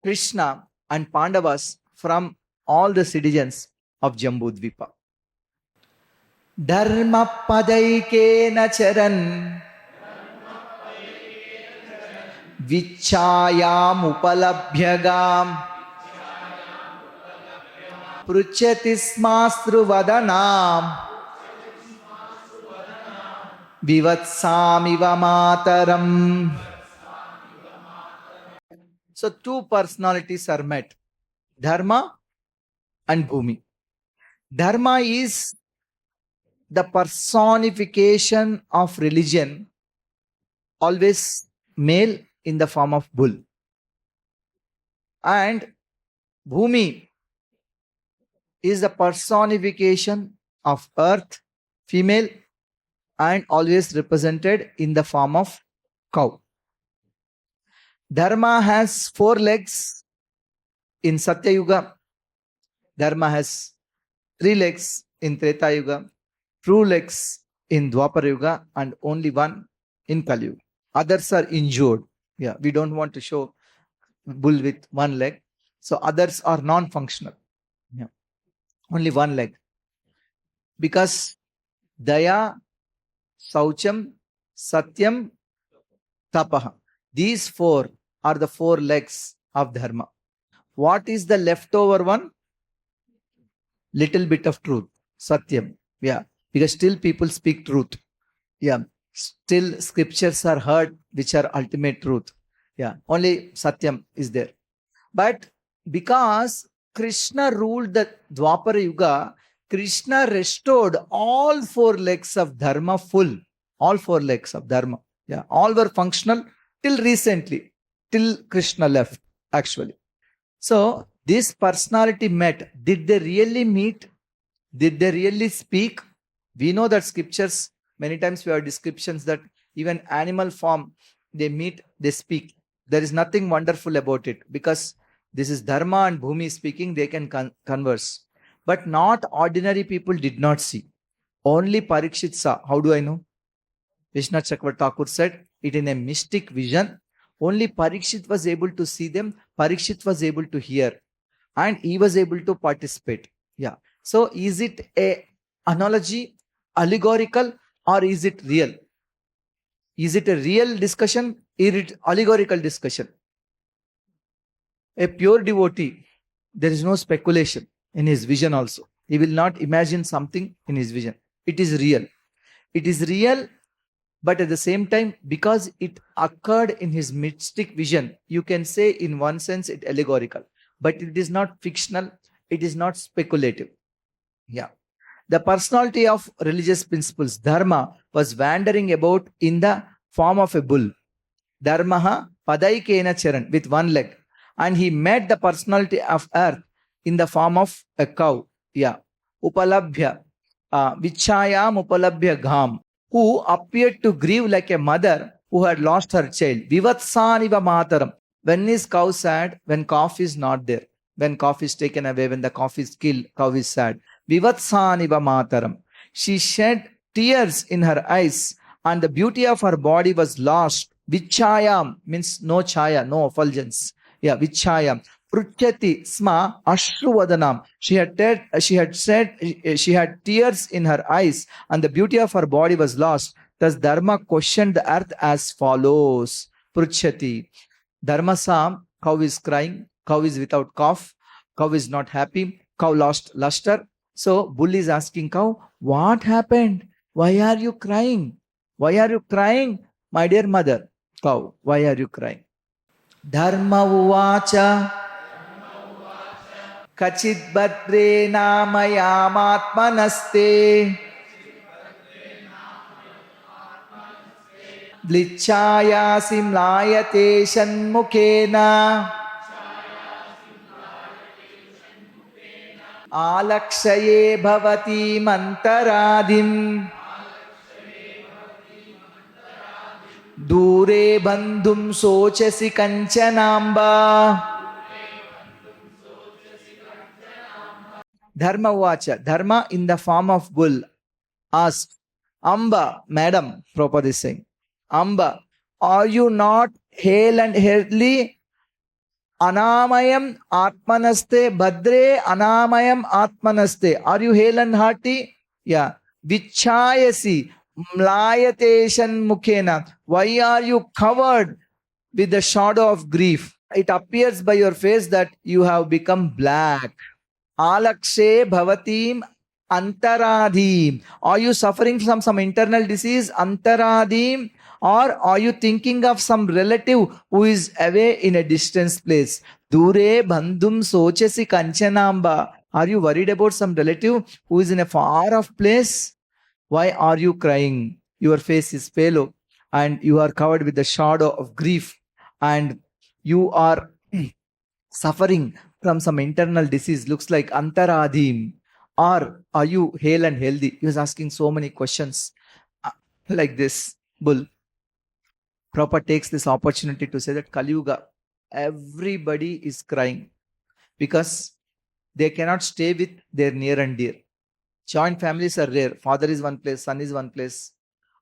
Krishna and Pāṇḍavas from all the citizens of Jambudvipa. Dharma padaikena charan vichayam upalabhyagam pruchati smastru vadanam vivatsamiva mataram. So two personalities are met, Dharma and Bhumi. Dharma is the personification of religion, always male in the form of bull. And Bhumi is the personification of earth, female, and always represented in the form of cow. Dharma has 4 legs in Satya Yuga. Dharma has 3 legs in Treta Yuga, 2 legs in Dwapara Yuga, and only 1 in Kali-yuga. Others are injured. Yeah, we don't want to show bull with 1 leg. So others are non-functional. Yeah, only 1 leg. Because Daya, Saucham, Satyam, Tapaha. These 4 are the 4 legs of Dharma. What is the leftover one? Little bit of truth. Satyam. Yeah. Because still people speak truth. Yeah. Still scriptures are heard which are ultimate truth. Yeah. Only Satyam is there. But because Krishna ruled the Dwapara Yuga, Krishna restored all 4 legs of Dharma full. All 4 legs of Dharma. Yeah, all were functional till recently, till Krishna left, actually. So, this personality met. Did they really meet? Did they really speak? We know that scriptures, many times we have descriptions that even animal form, they meet, they speak. There is nothing wonderful about it because this is dharma and bhumi speaking, they can converse. But not ordinary people did not see. Only Parīkṣit saw. How do I know? Vishnu Chakravarti Thakur said it in a mystic vision. Only Parīkṣit was able to see them. Parīkṣit was able to hear. And he was able to participate. Yeah. So is it a analogy, allegorical, or is it real? Is it a real discussion? Is it allegorical discussion? A pure devotee, there is no speculation in his vision also. He will not imagine something in his vision. It is real. It is real, but at the same time, because it occurred in his mystic vision, you can say in one sense it allegorical. But it is not fictional. It is not speculative. Yeah. The personality of religious principles, dharma, was wandering about in the form of a bull. Dharmaha padaikena charan, with one leg. And he met the personality of earth in the form of a cow. Yeah. Upalabhya. Vichayam upalabhya gham. Who appeared to grieve like a mother who had lost her child. Vivatsaniva mataram. When is cow sad? When calf is not there. When calf is taken away, when the calf is killed, cow is sad. Vivatsaniva mataram. She shed tears in her eyes and the beauty of her body was lost. Vichayam means no chaya, no effulgence. Yeah, vichayam. Prutyati sma ashruvadanam. She had tears in her eyes and the beauty of her body was lost. Thus Dharma questioned the earth as follows. Prutyati. Dharma sam, cow is crying, cow is without calf, cow is not happy, cow lost luster. So bull is asking cow, what happened? Why are you crying? Why are you crying? My dear mother. Cow, why are you crying? Dharma uvacha kachit badre namayamatmanaste blichāyāsim lāyate shanmukhena ālakshaye bhavati mantaradhim dūre bandhum sochasi kanchanamba. Dharma uvacha. Dharma in the form of bull asked, Amba, madam, Prabhupada is saying, Amba, are you not hale and healthy? Anamayam atmanaste badre anamayam atmanaste. Are you hale and hearty? Yeah. Vichayasi mlayateshan mukhena. Why are you covered with the shadow of grief? It appears by your face that you have become black. Alakshe bhavatim antaradhim. Are you suffering from some internal disease? Antaradhim. Or are you thinking of some relative who is away in a distant place? Dure bandhum sochasi kanchanamba. Are you worried about some relative who is in a far off place? Why are you crying? Your face is pale and you are covered with the shadow of grief and you are suffering from some internal disease. Looks like antaradhim. Or are you hale and healthy? He was asking so many questions like this. Bull. Prabhupada takes this opportunity to say that Kali-yuga, everybody is crying because they cannot stay with their near and dear. Joint families are rare. Father is one place, son is one place.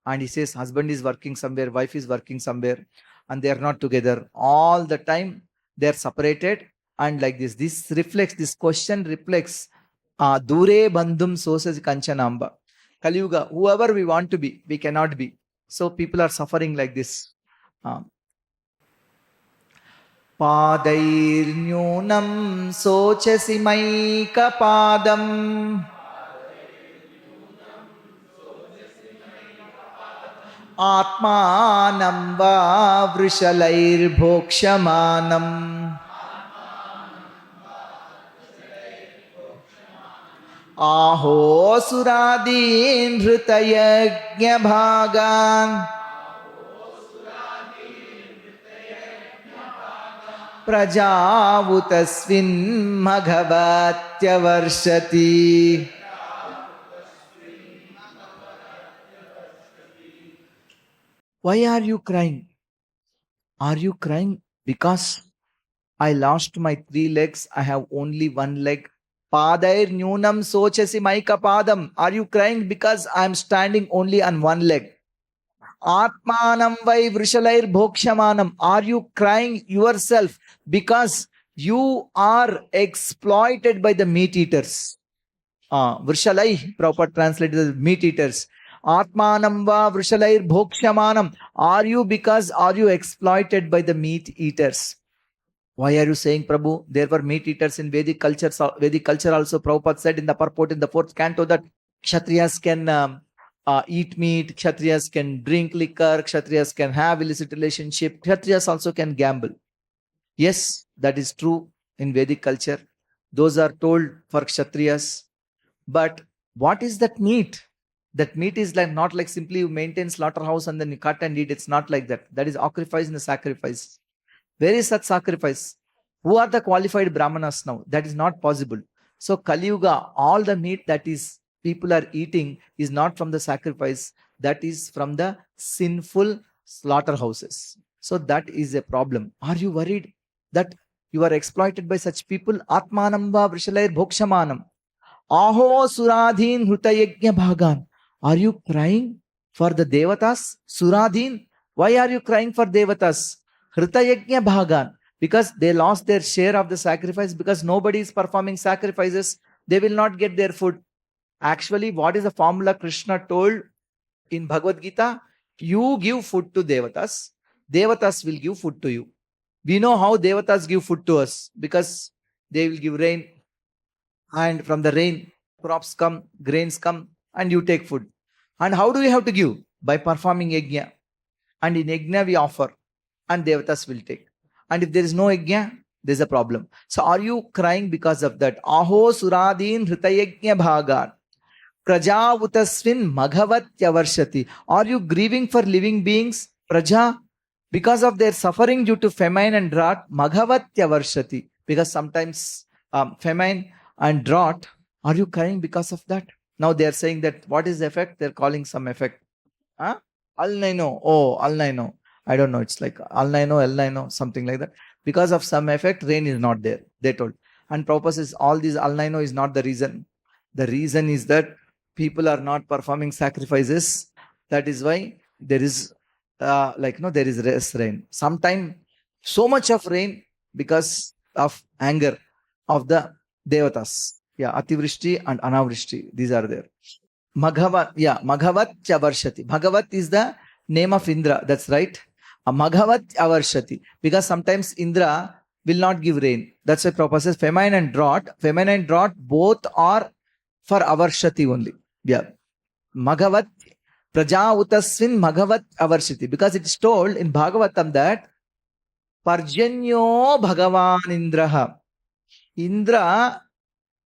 And he says husband is working somewhere, wife is working somewhere. And they are not together. All the time they are separated. And like this, this question reflects Dure bandhum sosas kanchanamba. Kali-yuga, whoever we want to be, we cannot be. So people are suffering like this. Padairnyunam sochasi maika padam atmanam va vrishalair bhokshamanam aho suradin hritayagnya bhagan prajavutasvin maghavatyavarshati. Why are you crying? Are you crying because I lost my 3 legs, I have only 1 leg? Padair nyunam sochasi maika padam. Are you crying because I am standing only on 1 leg? Atmanam vai vrishalair bhokshamanam. Are you crying yourself because you are exploited by the meat eaters? Vrishalai, proper translated as meat eaters. Atmanam va vrishalair bhokshamanam. Are you exploited by the meat eaters? Why are you saying, Prabhu? There were meat eaters in Vedic culture. Vedic culture also, Prabhupada said in the purport in the 4th canto that Kshatriyas can eat meat, Kshatriyas can drink liquor, Kshatriyas can have illicit relationship, Kshatriyas also can gamble. Yes, that is true in Vedic culture. Those are told for Kshatriyas. But what is that meat? That meat is like not like simply you maintain slaughterhouse and then you cut and eat. It's not like that. That is sacrifice in the sacrifice. Where is such sacrifice? Who are the qualified brāhmaṇas now? That is not possible. So Kali-yuga, all the meat that is people are eating is not from the sacrifice. That is from the sinful slaughterhouses. So that is a problem. Are you worried that you are exploited by such people? Atmanam va vrishalair bhokshamanam. Aho suradhin hrutayajna bhagan. Are you crying for the devatas? Suradhin. Why are you crying for devatas? Hrutayajna bhagan. Because they lost their share of the sacrifice, because nobody is performing sacrifices, they will not get their food. Actually, what is the formula Krishna told in Bhagavad Gita? You give food to devatas, devatas will give food to you. We know how devatas give food to us, because they will give rain, and from the rain, crops come, grains come, and you take food. And how do we have to give? By performing yajna. And in yajna we offer, and devatas will take. And if there is no yajna, there is a problem. So are you crying because of that? Aho suradin hritayajna bhagan. Prajavutasvin maghavatyavarshati. Are you grieving for living beings? Praja, because of their suffering due to famine and drought, maghavatyavarshati. Because sometimes famine and drought, are you crying because of that? Now they are saying that what is the effect? They are calling some effect. Al-Naino. Oh, Al-Naino. I don't know. It's like Al-Naino, El-Naino, something like that. Because of some effect, rain is not there. They told. And Prabhupada says all these Al-Naino is not the reason. The reason is that people are not performing sacrifices. That is why there is there is less rain. Sometimes so much of rain because of anger of the devatas. Yeah, Ativrishti and Anavrishti. These are there. Maghavat Chavarshati. Bhagavat is the name of Indra. That's right. Maghavat Avarshati. Because sometimes Indra will not give rain. That's why Prabhupada says famine and drought both are for Avarshati only. Yeah. Maghavat Praja-utasvin Maghavat Avarshati. Because it is told in Bhagavatam that Parjanyo Bhagavan Indraha. Indra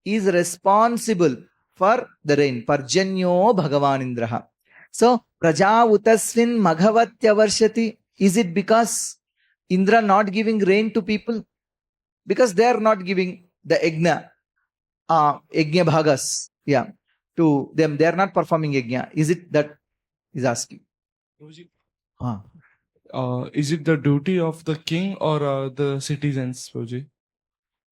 is responsible for the rain. Parjanyo Bhagavan Indraha. So, Praja-utasvin Maghavat Avarshati. Is it because Indra not giving rain to people? Because they are not giving the yajna bhagas, to them. They are not performing yajna. Is it that is asking? Is it the duty of the king or the citizens, Prabhuji?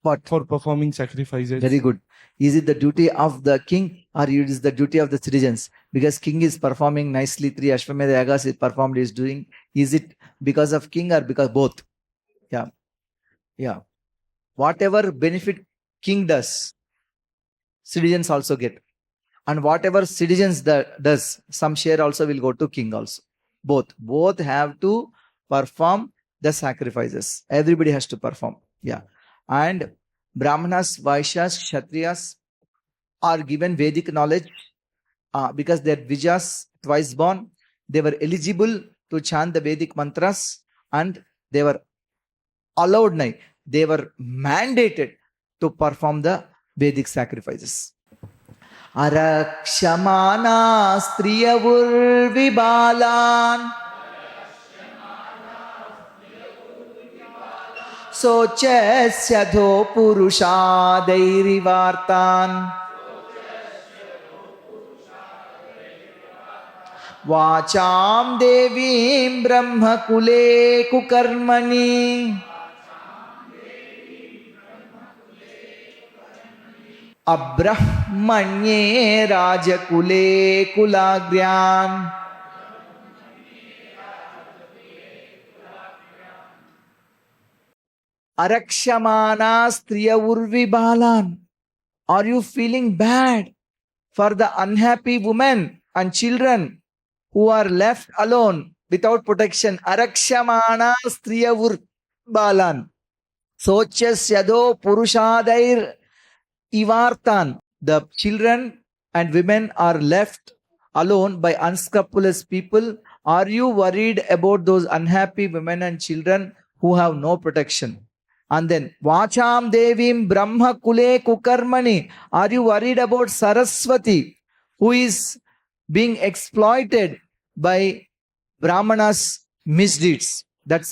What? For performing sacrifices. Very good. Is it the duty of the king or it is the duty of the citizens? Because king is performing nicely, 3 Ashwamedha yagas is performed, is doing. Is it because of king or because both? Yeah. Whatever benefit king does, citizens also get. And whatever citizens does, some share also will go to king also. Both have to perform the sacrifices. Everybody has to perform. Yeah. And brāhmaṇas, vaishyas, kshatriyas are given Vedic knowledge because they are Vijas, twice born. They were eligible to chant the Vedic mantras and they were allowed, they were mandated to perform the Vedic sacrifices. Arakshamana striyavur vibalan सोचस्यधो पुरुषादैरिवार्तान् वाचां देवीं ब्रह्मकुले कुकर्मणि अब्रह्मण्ये राजकुले कुलाग्र्यान् अरक्ष्यमाना स्त्रियौर्विबालान्. Are you feeling bad for the unhappy women and children who are left alone without protection? Arakshямana striyavurbalan. Sochasyado purushadair ivartan. The children and women are left alone by unscrupulous people. Are you worried about those unhappy women and children who have no protection? And then, Vacham Devim Brahma Kule Kukarmani. Are you worried about Saraswati, who is being exploited by brāhmaṇas misdeeds? That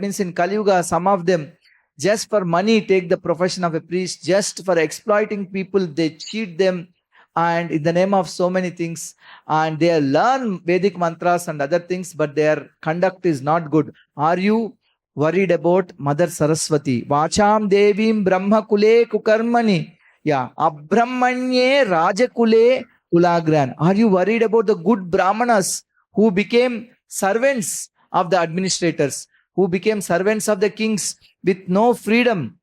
means in Kali-yuga, some of them, just for money, take the profession of a priest. Just for exploiting people, they cheat them, and in the name of so many things, and they learn Vedic mantras and other things, but their conduct is not good. Are you worried about Mother Saraswati? Vacham Devim Brahma Kule Kukarmani. Yeah. Abrahmanye Rajakule Kulagran. Are you worried about the good brāhmanas who became servants of the administrators, who became servants of the kings with no freedom?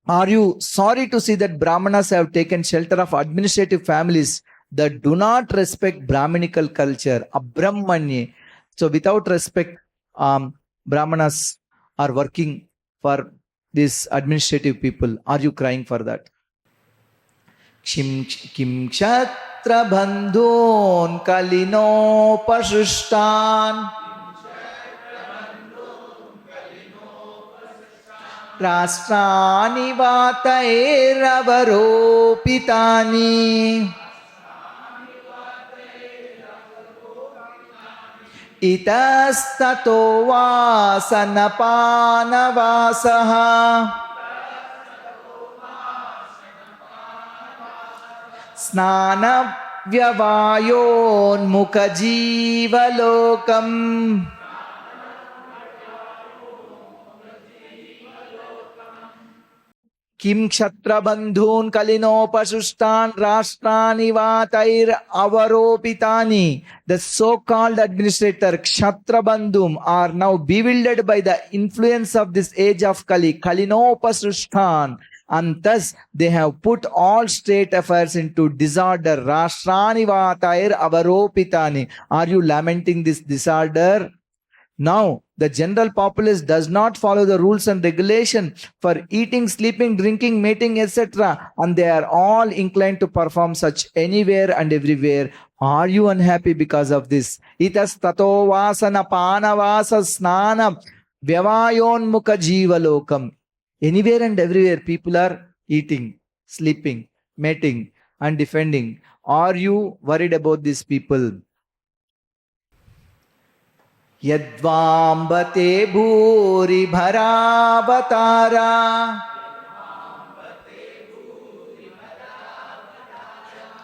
Are you sorry to see that brāhmanas have taken shelter of administrative families that do not respect Brahminical culture? Abrahmanye. So without respect, brāhmanas are working for these administrative people. Are you crying for that? Kim kṣatra bandhon kalino pashustan rashtrani vatairavaro Itastato vasanapāṇḍavasaha snāna vyavāyonmukha-jīvalokam Kim kṣatra bandhun kalino pashustan rashtrani vatair avaropitani. The so-called administrator kṣatra bandhum are now bewildered by the influence of this age of Kali. Kalino pashustan. And thus they have put all state affairs into disorder. Rashtrani vatair avaropitani. Are you lamenting this disorder? Now, the general populace does not follow the rules and regulation for eating, sleeping, drinking, mating, etc. And they are all inclined to perform such anywhere and everywhere. Are you unhappy because of this? Itas tato vasana pāṇḍavasa snāna vyavāyonmukha-jīvalokam. Anywhere and everywhere people are eating, sleeping, mating and defending. Are you worried about these people? Yadvāmbate bhūri bharāvatara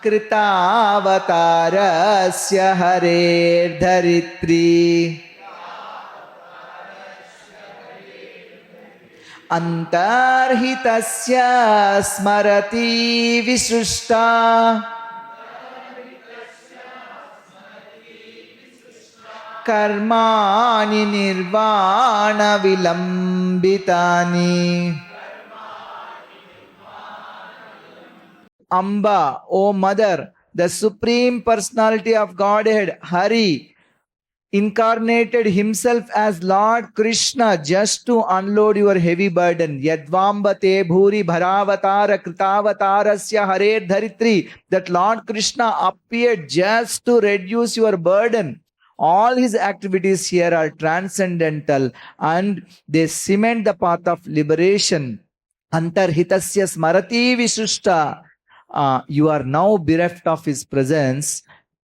Kṛpācārya harer dharitri Antarhitasya smarati visrushta Karmani nirvana vilambitani. Amba, O Mother, the Supreme Personality of Godhead, Hari, incarnated himself as Lord Krishna just to unload your heavy burden. Yadvāmbate bhūri bharāvatara Kṛpācārya harer dharitri. That Lord Krishna appeared just to reduce your burden. All his activities here are transcendental and they cement the path of liberation. Antarhitasya smarati visushta. You are now bereft of his presence.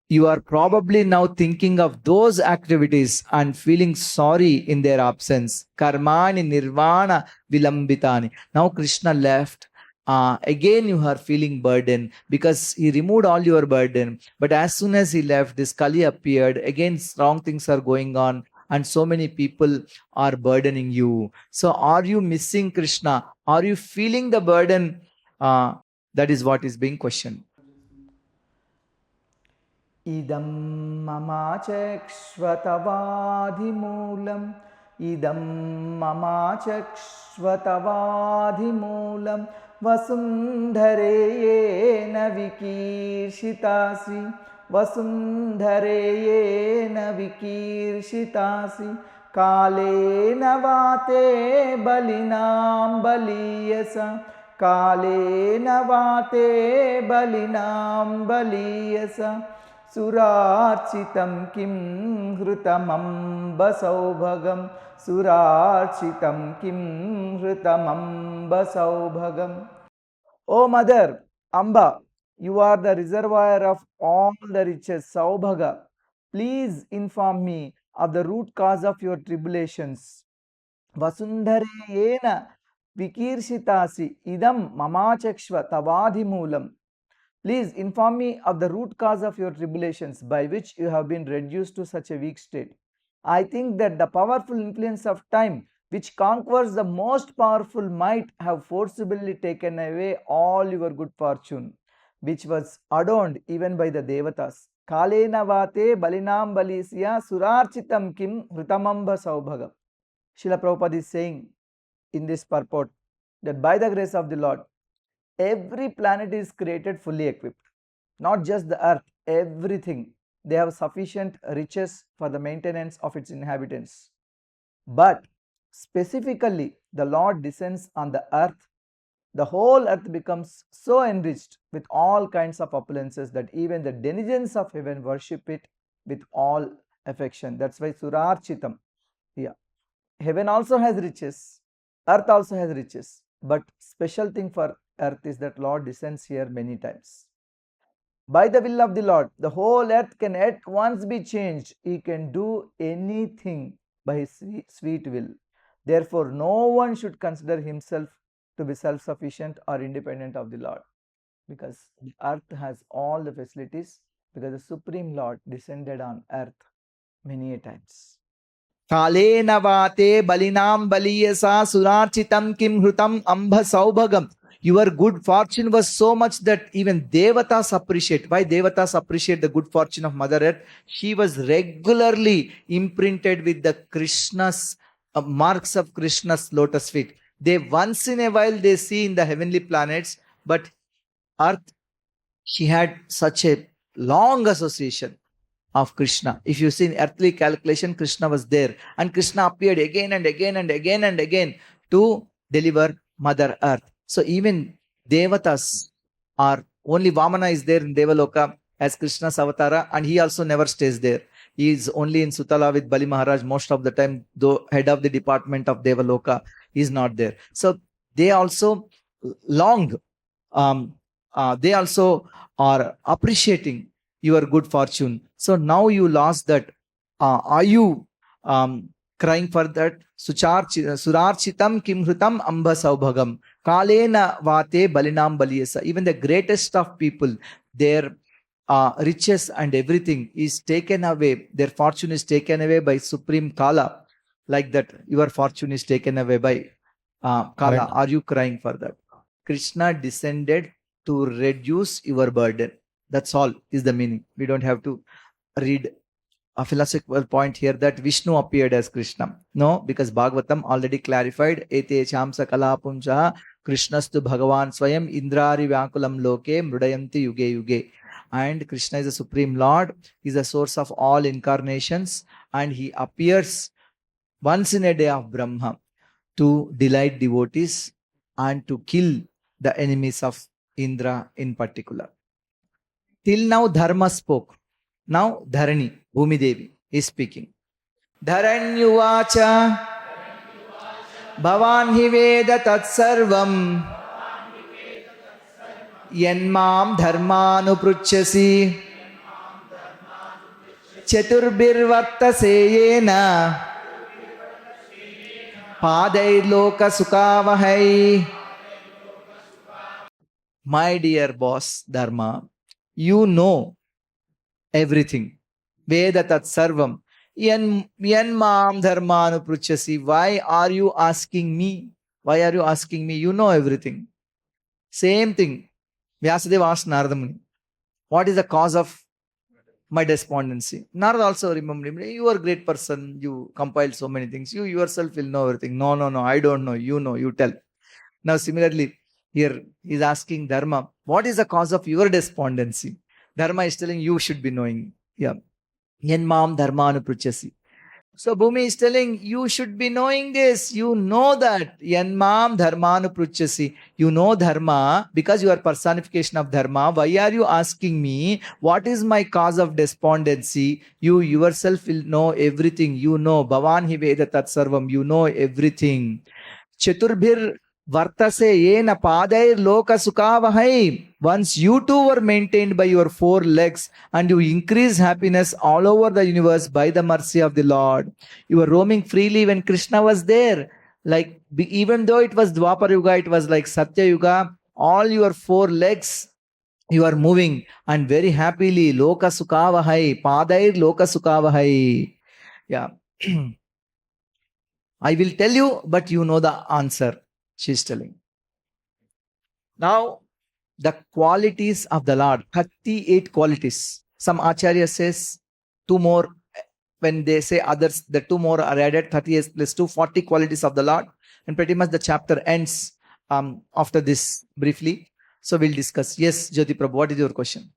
you are probably now thinking of those activities and feeling sorry in their absence. Karmani nirvana vilambitani. Now Krishna left. Again you are feeling burden because he removed all your burden. But as soon as he left, this Kali appeared. Again, wrong things are going on. And so many people are burdening you. So are you missing Krishna? Are you feeling the burden? That is what is being questioned. Idam mamachakshvatavadhimulam idam mamachakshvatavadhimulam vasundhareyena vikirshitasi vasundhareyena vikirshitasi kalena vate balinam baliyasa kalena vate balinam baliyasa Surarchitam kim hrutamamba saubhagam Surarchitam kim hrutamamba saubhagam. O Mother Amba, you are the reservoir of all the riches, Saubhaga. Please inform me of the root cause of your tribulations. Vasundhareyena vikirshitasi idam mamachakshva tavadhimulam. Please inform me of the root cause of your tribulations by which you have been reduced to such a weak state. I think that the powerful influence of time, which conquers the most powerful, might have forcibly taken away all your good fortune, which was adorned even by the devatas. Kalena vate balinam balisya surarchitam kim hritamamba saubhaga. Srila Prabhupada is saying in this purport that by the grace of the Lord, every planet is created fully equipped. Not just the earth, everything. They have sufficient riches for the maintenance of its inhabitants. But specifically, the Lord descends on the earth. The whole earth becomes so enriched with all kinds of opulences that even the denizens of heaven worship it with all affection. That's why Surarchitam. Yeah. Heaven also has riches. Earth also has riches. But special thing for earth is that Lord descends here many times. By the will of the Lord, the whole earth can at once be changed. He can do anything by his sweet will. Therefore, no one should consider himself to be self-sufficient or independent of the Lord, because the earth has all the facilities, because the Supreme Lord descended on earth many a times. Kalena vate balinam baliyasa surarchitam kim hrutam amba saubhagam. Your good fortune was so much that even devatas appreciate. Why devatas appreciate the good fortune of Mother Earth? She was regularly imprinted with the Krishna's marks of Krishna's lotus feet. They once in a while they see in the heavenly planets, but Earth, she had such a long association of Krishna. If you see in earthly calculation, Krishna was there, and Krishna appeared again and again and again and again to deliver Mother Earth. So even devatas are, only Vamana is there in Devaloka as Krishna's avatara, and he also never stays there. He is only in Sutala with Bali Maharaj most of the time, though head of the department of Devaloka is not there. So they also long, they also are appreciating your good fortune. So now you lost that. Are you crying for that? Surarchitam kim hrutam amba saubhagam kalena vate balinam baliyasa. Even the greatest of people, their riches and everything is taken away. Their fortune is taken away by Supreme Kala. Like that, your fortune is taken away by Kala. Right. Are you crying for that? Krishna descended to reduce your burden. That's all is the meaning. We don't have to read a philosophical point here that Vishnu appeared as Krishna. No, because Bhagavatam already clarified, Ete chamsa kalapuncha Krishnastu Bhagavan Swayam Indrari Vyakulam Loke Mrudayanti Yuge Yuge. And Krishna is the Supreme Lord. He is the source of all incarnations, and he appears once in a day of Brahma to delight devotees and to kill the enemies of Indra in particular. Till now Dharma spoke. Now Dharani, Bhumi Devi, is speaking. Dharanyuvacha Bhavan hi veda tatsarvam Yanmam dharmanu pruchasi चतुर्भिर्वर्तसे yen पादैर्लोकसुखावहै. My dear boss Dharma, you know everything. Veda tat sarvam. Yan mam dharmanu pruchasi. Why are you asking me? Why are you asking me? You know everything. Same thing. Vyasadeva asked Narada Muni, what is the cause of my despondency? Narada also remembered him. You are a great person. You compiled so many things. You yourself will know everything. No, I don't know. You know, you tell. Now similarly, here he is asking Dharma, what is the cause of your despondency? Dharma is telling you should be knowing. Yeah. Yan mam dharmanu pruchasi. So Bhumi is telling you should be knowing this. You know that. Yan mam dharmanu pruchasi. You know dharma because you are personification of dharma. Why are you asking me what is my cause of despondency? You yourself will know everything. You know. Bhavan hi veda tat sarvam. You know everything. Chaturbhir Vartase yena padair loka sukavahai. Once you too were maintained by your 4 legs and you increase happiness all over the universe by the mercy of the Lord. You were roaming freely when Krishna was there. Like even though it was Dwapara Yuga, it was like Satya Yuga. All your 4 legs you are moving and very happily. Loka sukavahai. Padair loka sukavahai. Yeah. I will tell you, but you know the answer. She is telling. Now, the qualities of the Lord, 38 qualities. Some Acharya says 2 more. When they say others, the 2 more are added, 38 plus 2, 40 qualities of the Lord. And pretty much the chapter ends after this briefly. So we'll discuss. Yes, Jyoti Prabhu, what is your question?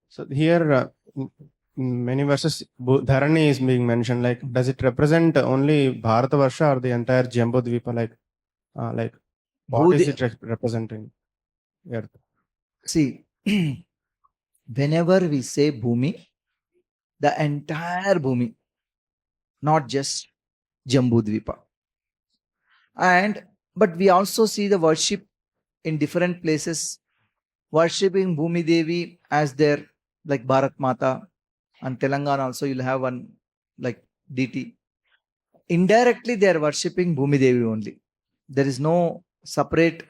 So here, many verses, Dharani is being mentioned. Like, does it represent only Bharatavarsha or the entire Jambudvipa? Like, what is it representing? Earth? See, whenever we say Bhumi, the entire Bhumi, not just Jambudvipa. But we also see the worship in different places, worshipping Bhumi Devi as their, like Bharat Mata, and Telangana also you'll have one like deity. Indirectly they are worshipping Bhumi Devi only. There is no separate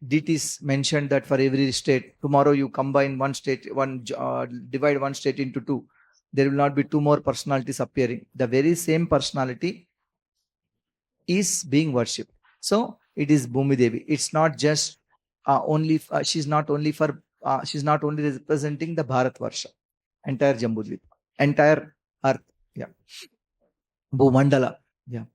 deities mentioned that for every state. Tomorrow you combine one state, divide one state into 2. There will not be 2 more personalities appearing. The very same personality is being worshipped. So it is Bhumi Devi. It's not just she's not only representing the Bharatvarsha, entire Jambudvipa, entire earth. Yeah. Bhumandala. Yeah.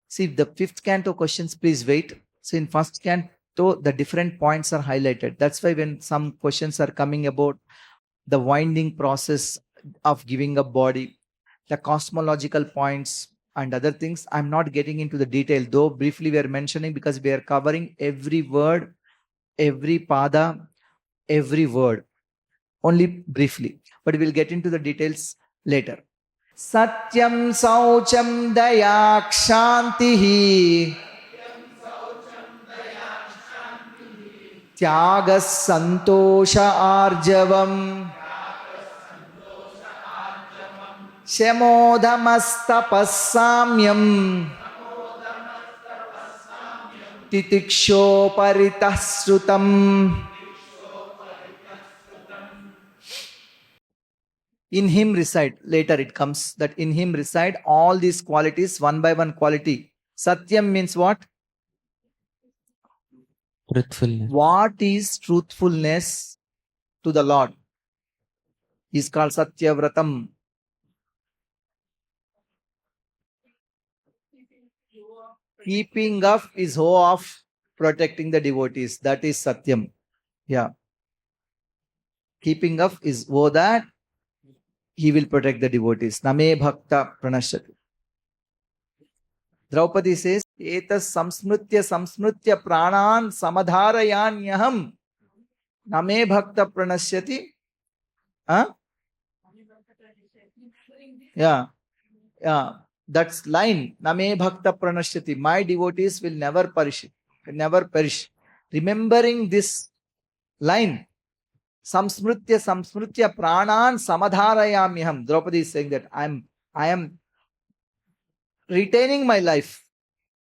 See the 5th canto questions, please wait. So in 1st canto, the different points are highlighted. That's why when some questions are coming about the winding process of giving up body, the cosmological points and other things, I'm not getting into the detail, though briefly we are mentioning because we are covering every word, every pada, every word, only briefly. But we'll get into the details later. Satyam saucham daya kshantihi tyagas santosha arjavam shamodhamastapassamyam titiksho paritahsrutam. In him reside, later it comes that in him reside all these qualities, one by one quality. Satyam means what? Truthfulness. What is truthfulness to the Lord? Is called Satyavratam. Keeping up is hoe of protecting the devotees. That is Satyam. Yeah. Keeping up is hoe that he will protect the devotees. Name bhakta pranashyati. Draupadi says, Etas samsmrutya pranan samadharayanyaham. Name bhakta pranashyati. Huh? Yeah. That's line. Name bhakta pranashyati. My devotees will never perish. Remembering this line, samsmritya pranan samadharayamyaham. Draupadi is saying that I am retaining my life.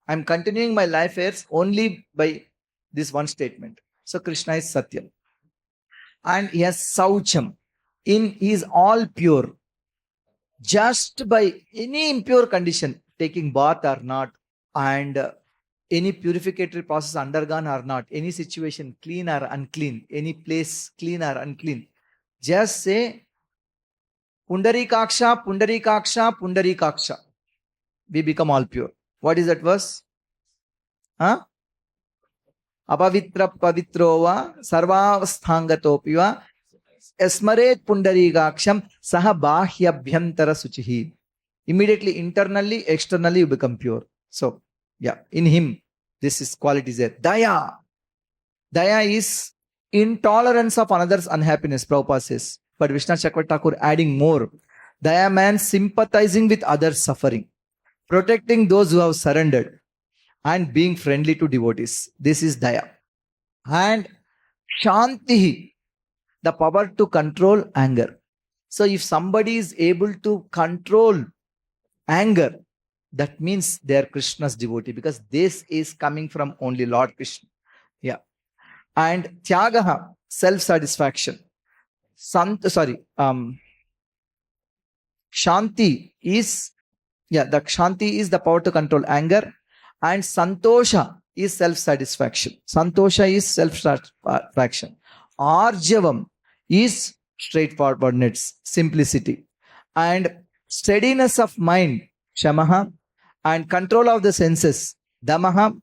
I am continuing my life heirs only by this one statement. So Krishna is Satyam. And he has Saucham. He is all pure. Just by any impure condition, taking bath or not, and any purificatory process undergone or not, any situation clean or unclean, any place clean or unclean, just say Pundarikaksha, Pundarikaksha, Pundarikaksha. We become all pure. What is that verse? Apavitra pavitrova sarvavasthangatopya esmaret pundarikaksham saha bahyabhyantara suchihi. Immediately, internally, externally, you become pure. So, yeah, in him, this is qualities there. Daya. Daya is intolerance of another's unhappiness, Prabhupada says. But Vishnu Chakravarti Thakur adding more. Daya means sympathizing with others' suffering, protecting those who have surrendered, and being friendly to devotees. This is Daya. And Shanti, the power to control anger. So if somebody is able to control anger, that means they are Krishna's devotee, because this is coming from only Lord Krishna. Yeah. And Tyagaha, self-satisfaction. Shanti is, the Shanti is the power to control anger. And Santosha is self-satisfaction. Santosha is self-satisfaction. Arjavam is straightforwardness, simplicity. And steadiness of mind, Shamaha. And control of the senses, Damaha.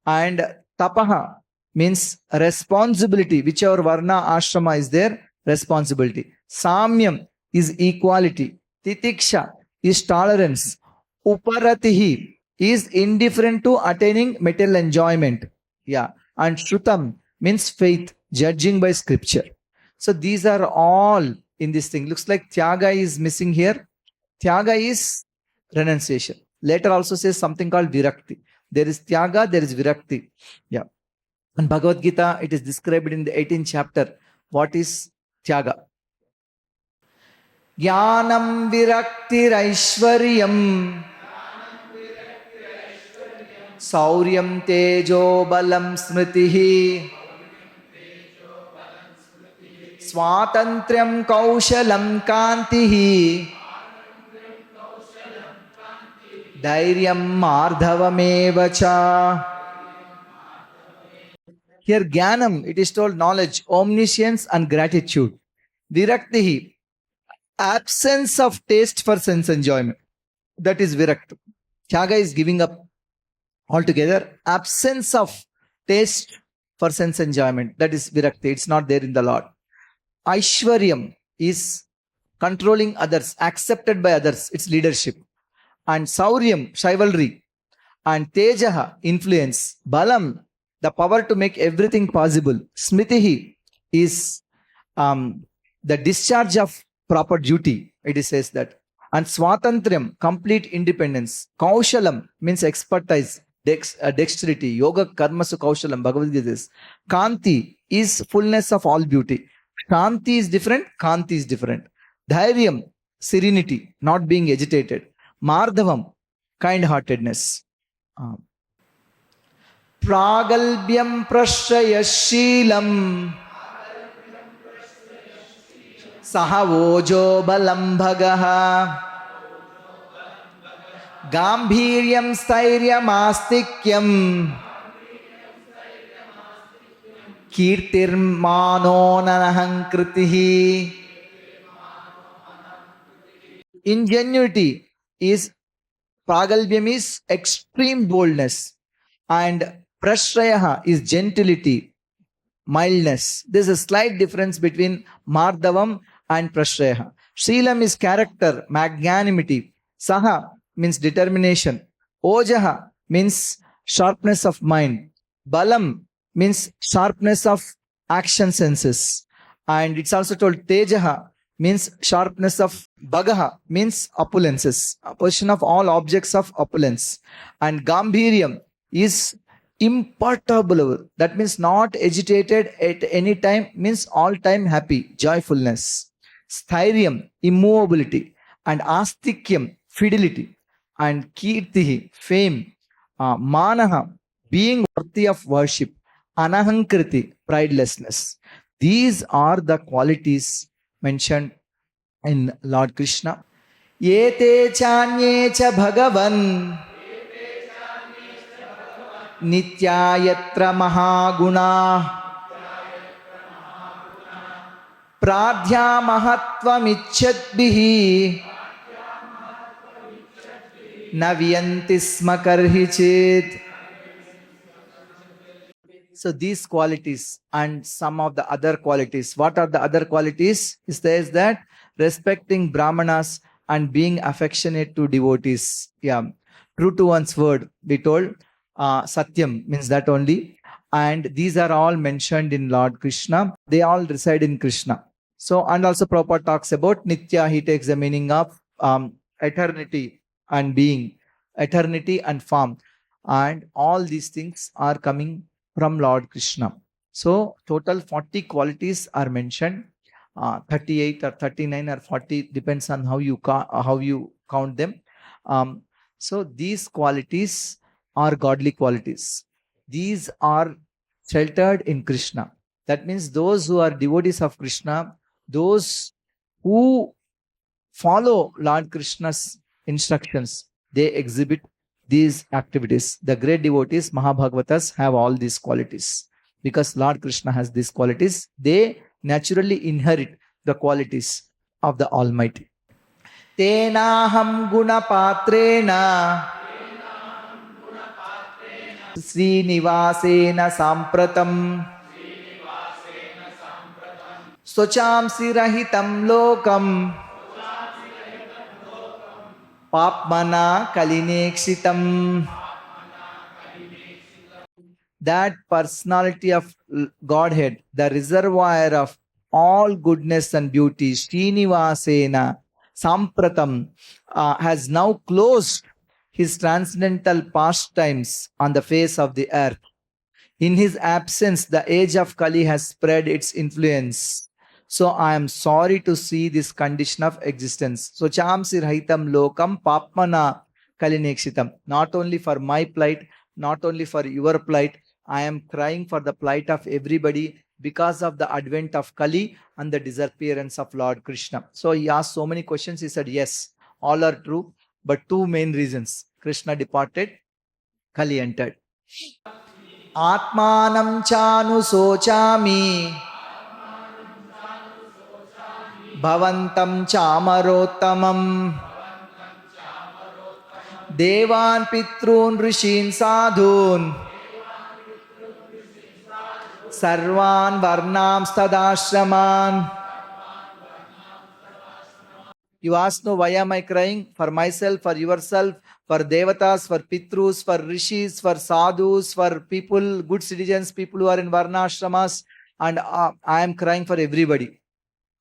And Tapaha means responsibility. Whichever Varna Ashrama is there, responsibility. Samyam is equality. Titiksha is tolerance. Uparatihi is indifferent to attaining material enjoyment. Yeah. And Shrutam means faith, judging by scripture. So these are all in this thing. Looks like Tyaga is missing here. Tyaga is renunciation. Later also says something called Virakti. There is Tyaga, there is Virakti. Yeah. In Bhagavad Gita, it is described in the 18th chapter. What is Tyaga? Jnanam Viraktir Aishwaryam Sauryam Tejo Balam Smritihi Swatantriyam Kaushalam Kantihi Dhairyam Mardhavamevacha. Here Jnanam, it is told knowledge, omniscience and gratitude. Viraktihi, absence of taste for sense enjoyment. That is Virakta. Tyaga is giving up altogether. Absence of taste for sense enjoyment. That is Virakti. It's not there in the Lord. Aishwaryam is controlling others, accepted by others. It's leadership. And Sauryam, chivalry. And Tejaha, influence. Balam, the power to make everything possible. Smritihi is the discharge of proper duty. It says that. And Swatantriyam, complete independence. Kaushalam means expertise, dexterity. Yoga karmasu kaushalam, Bhagavad Gita says. Kanti is fullness of all beauty. Shanti is different, Kanti is different. Dhairyam, serenity, not being agitated. Mardhavam, kind-heartedness. Pragalbyam prashrayashilam Sahavojo balam bhagaha Gambhiryam stairyam astikyam Kirtirmano nanahankritihi. Ingenuity is, Pragalbyam is extreme boldness. And Prashrayaha is gentility, mildness. There is a slight difference between Mardhavam and Prashrayaha. Sheelam is character, magnanimity. Saha means determination. Ojaha means sharpness of mind. Balam means sharpness of action senses. And it's also told Tejaha means sharpness of Bhagaha means opulences, a position of all objects of opulence. And Gambhiryam is imperturbable. That means not agitated at any time, means all time happy, joyfulness. Sthairiyam, immovability. And astikyam, fidelity. And kirtihi, fame. Manaha, being worthy of worship. Anahankriti, pridelessness. These are the qualities mentioned in Lord Krishna. Yete chanye cha bhagavan nityayatra mahaguna pradhya mahattvamichyadbihi naviyanti sma karhichit. So these qualities and some of the other qualities. What are the other qualities? It says that respecting brāhmaṇas and being affectionate to devotees. Yeah, true to one's word. We told Satyam means that only. And these are all mentioned in Lord Krishna. They all reside in Krishna. So, and also Prabhupada talks about Nitya. He takes the meaning of eternity and being, eternity and form. And all these things are coming from Lord Krishna. So total 40 qualities are mentioned. 38 or 39 or 40 depends on how you count them. So these qualities are godly qualities. These are sheltered in Krishna. That means those who are devotees of Krishna, those who follow Lord Krishna's instructions, they exhibit these activities. The great devotees, Mahabhagavatas, have all these qualities. Because Lord Krishna has these qualities, they naturally inherit the qualities of the Almighty. Tenaham guna patrena Srinivasena sampratam Swachamsi rahitam lokam Papmana kalinekshitam. That personality of Godhead, the reservoir of all goodness and beauty, Srinivasena Sampratam, has now closed his transcendental pastimes on the face of the earth. In his absence, the age of Kali has spread its influence. So I am sorry to see this condition of existence. So chamsi rahitam lokam papmana kalinekshitam. Not only for my plight, not only for your plight, I am crying for the plight of everybody because of the advent of Kali and the disappearance of Lord Krishna. So he asked so many questions. He said, yes, all are true, but two main reasons. Krishna departed, Kali entered. Atmanam chanu sochami Bhavantam chamarottamam Devan pitrun rishin sadhun Sarvan varnam stadashraman. You ask, no, why am I crying? For myself, for yourself, for devatas, for pitrus, for rishis, for sadhus, for people, good citizens, people who are in varnashramas, and I am crying for everybody.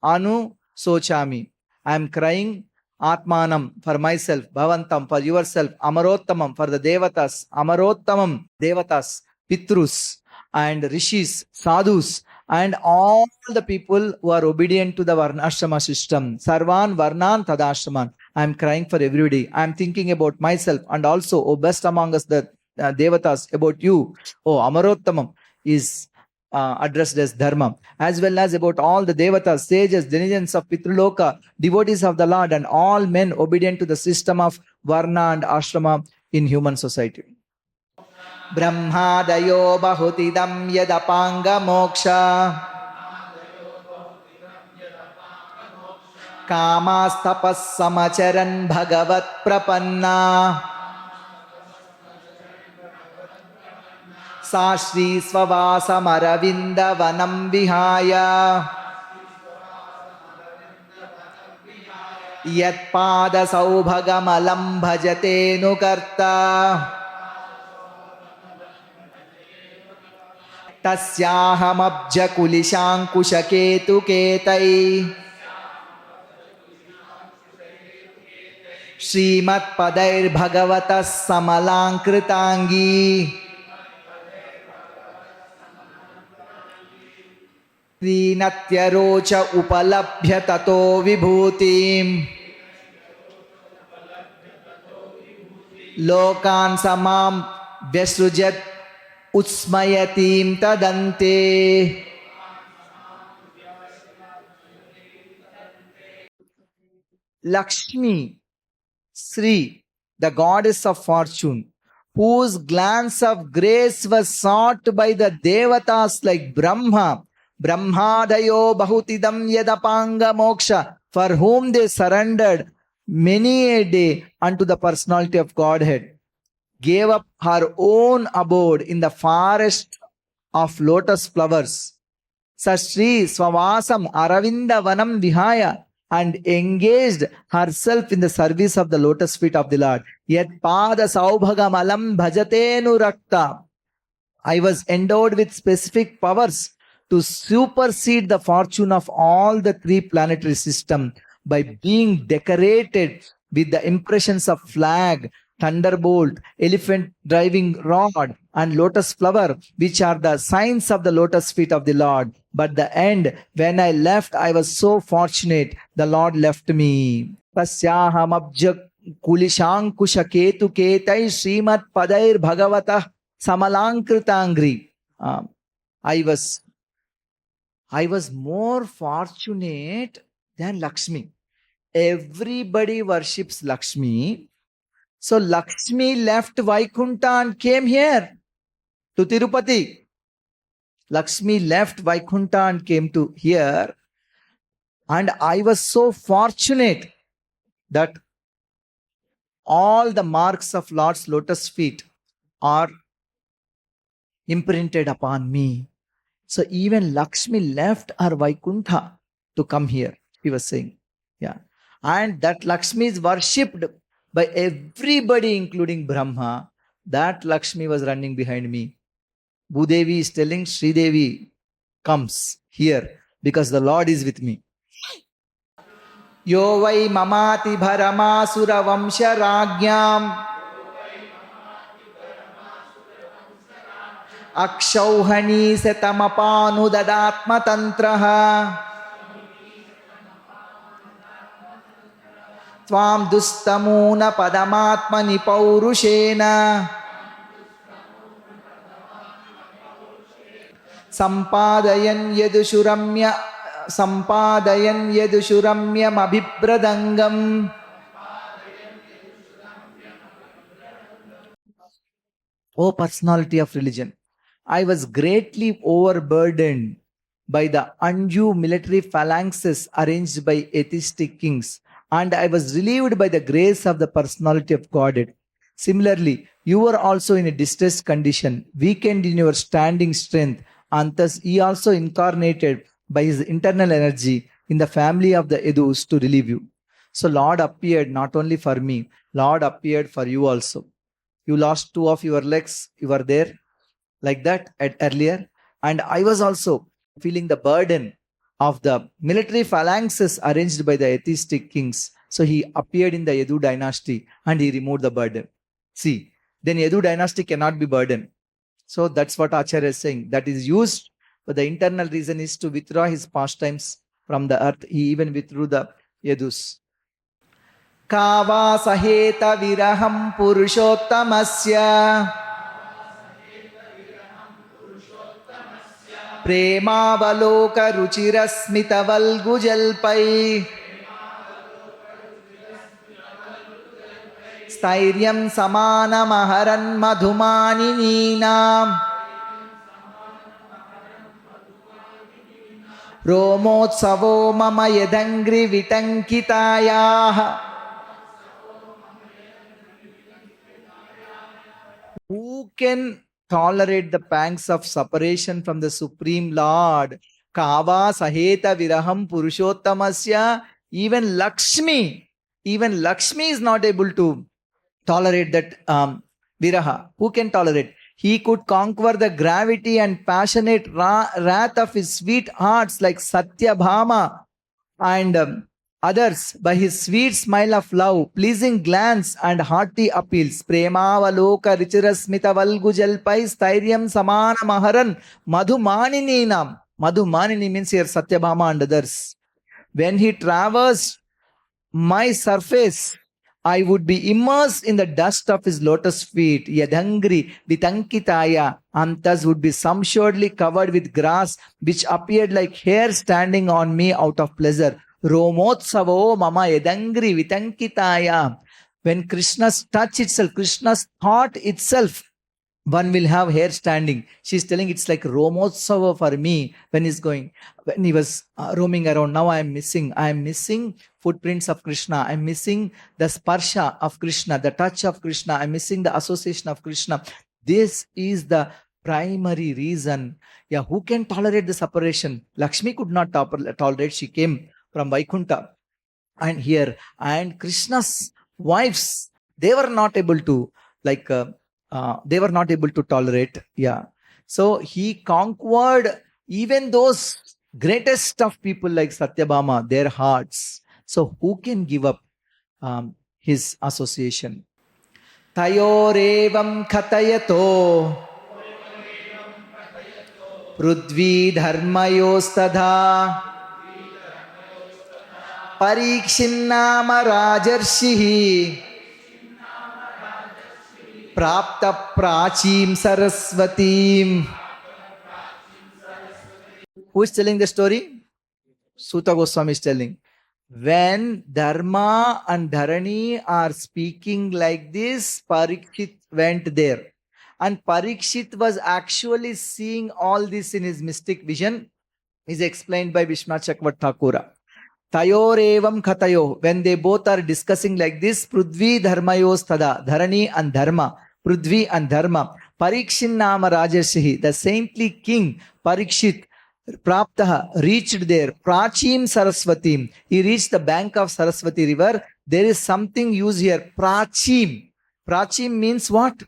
Anu sochami. I am crying atmanam for myself, bhavantam for yourself, amarottamam for the devatas, amarottamam devatas, pitrus and rishis, sadhus, and all the people who are obedient to the varnashrama system. Sarvan varnan tadashraman. I am crying for everybody. I am thinking about myself and also, O best among us, the devatas, about you. O amarottamam is addressed as dharma, as well as about all the devatas, sages, denizens of Pitruloka, devotees of the Lord, and all men obedient to the system of varna and ashrama in human society. Brahmadayo bahutidam yadapanga moksha Kamastapas samacharan bhagavat prapanna Sashri svavasam aravinda vanam vihaya Yat pada saubhagamalam bhajate nukarta Tasyaham abja kulishankushaketu ketai Śrīmad padair bhagavatas samalankritangi Srīnatyarocha upalabhya tato vibhutim Lokan samam vyasrujat utsmayatim tadante. Lakshmi, Sri, the goddess of fortune, whose glance of grace was sought by the devatas like Brahma, Brahmadayo bahutidam yadapanga moksha, for whom they surrendered many a day unto the personality of Godhead, gave up her own abode in the forest of lotus flowers. Sastri Swavasam Aravinda Vanam Vihaya, and engaged herself in the service of the lotus feet of the Lord. Yet pada saubhagam alam bhajatenu rakta. I was endowed with specific powers to supersede the fortune of all the three planetary systems by being decorated with the impressions of flag, thunderbolt, elephant driving rod, and lotus flower, which are the signs of the lotus feet of the Lord. But the end, when I left, I was so fortunate. The Lord left me. Tasyaham abja kulishankusha ketu ketai Śrīmad Bhāgavatam samalankritangri. I was more fortunate than Lakshmi. Everybody worships Lakshmi. So Lakshmi left Vaikuntha and came here to Tirupati. Lakshmi left Vaikuntha and came to here. And I was so fortunate that all the marks of Lord's lotus feet are imprinted upon me. So even Lakshmi left her Vaikuntha to come here, he was saying. Yeah. And that Lakshmi is worshipped by everybody, including Brahma. That Lakshmi was running behind me. Bhudevi is telling Sridevi comes here because the Lord is with me. Yo vai mamati bharamasura vamsha ragyam akshauhani setamapanu dadatma tantraha Tvam dustamuna padamatmani paurushena Sampadayan yedushuramyam abhibradangam. O personality of religion, I was greatly overburdened by the undue military phalanxes arranged by atheistic kings, and I was relieved by the grace of the personality of Godhead. Similarly, you were also in a distressed condition, weakened in your standing strength, and thus he also incarnated by his internal energy in the family of the Yadus to relieve you. So Lord appeared not only for me, Lord appeared for you also. You lost 2 of your legs, you were there like that earlier. And I was also feeling the burden of the military phalanxes arranged by the atheistic kings. So he appeared in the Yadu dynasty and he removed the burden. See, then Yadu dynasty cannot be burdened. So that's what Acharya is saying. That is used, but the internal reason is to withdraw his pastimes from the earth. He even withdrew the Yadus. Kava saheta viraham purushottamasya Premavaloka ruchirasmita valgujalpai Stairyam samana maharan madhumaninam Romotsavo mama yadangri vitankitayah. Who can tolerate the pangs of separation from the Supreme Lord? Kava saheta viraham purushottamasya. Even Lakshmi is not able to tolerate that viraha. Who can tolerate? He could conquer the gravity and passionate wrath of his sweethearts like Satyabhama and others by his sweet smile of love, pleasing glance and hearty appeals. Premavaloka richarasmita valgujalpai stairyam samana maharan madhumaninam. Madhu Manini means here Satyabhama and others. When he traversed my surface, I would be immersed in the dust of his lotus feet. Yadangri vitankitaya, and thus would be sumptuously covered with grass, which appeared like hair standing on me out of pleasure. Romotsavo mama yadangri vitankitaya. When Krishna's touch itself, Krishna's thought itself, one will have hair standing. She's telling it's like Romotsava for me when he was roaming around. Now I am missing footprints of Krishna. I'm missing the sparsha of Krishna, the touch of Krishna. I'm missing the association of Krishna. This is the primary reason. Yeah, who can tolerate the separation? Lakshmi could not tolerate. She came from Vaikuntha. And Krishna's wives, they were not able to tolerate. Yeah. So he conquered even those greatest of people like Satyabhama, their hearts. So who can give up his association? Tayorevam katayato prudvi dharmayostadha Parīkṣinnāma rajarshihi prapta prachim sarasvatim. Who is telling the story? Sutta Goswami is telling. When Dharma and Dharani are speaking like this, Parīkṣit went there. And Parīkṣit was actually seeing all this in his mystic vision. Is explained by Vishwanath Chakravarti Thakura. Tayorevam katayo. When they both are discussing like this, Prudvi dharmayos tada. Dharani and Dharma. Prudvi and Dharma. Parīkṣinnāma rajarshihi. The saintly king Parīkṣit Praptaha reached there. Prachim Sarasvatim. He reached the bank of Saraswati river. There is something used here. Prachim. Prachim means what?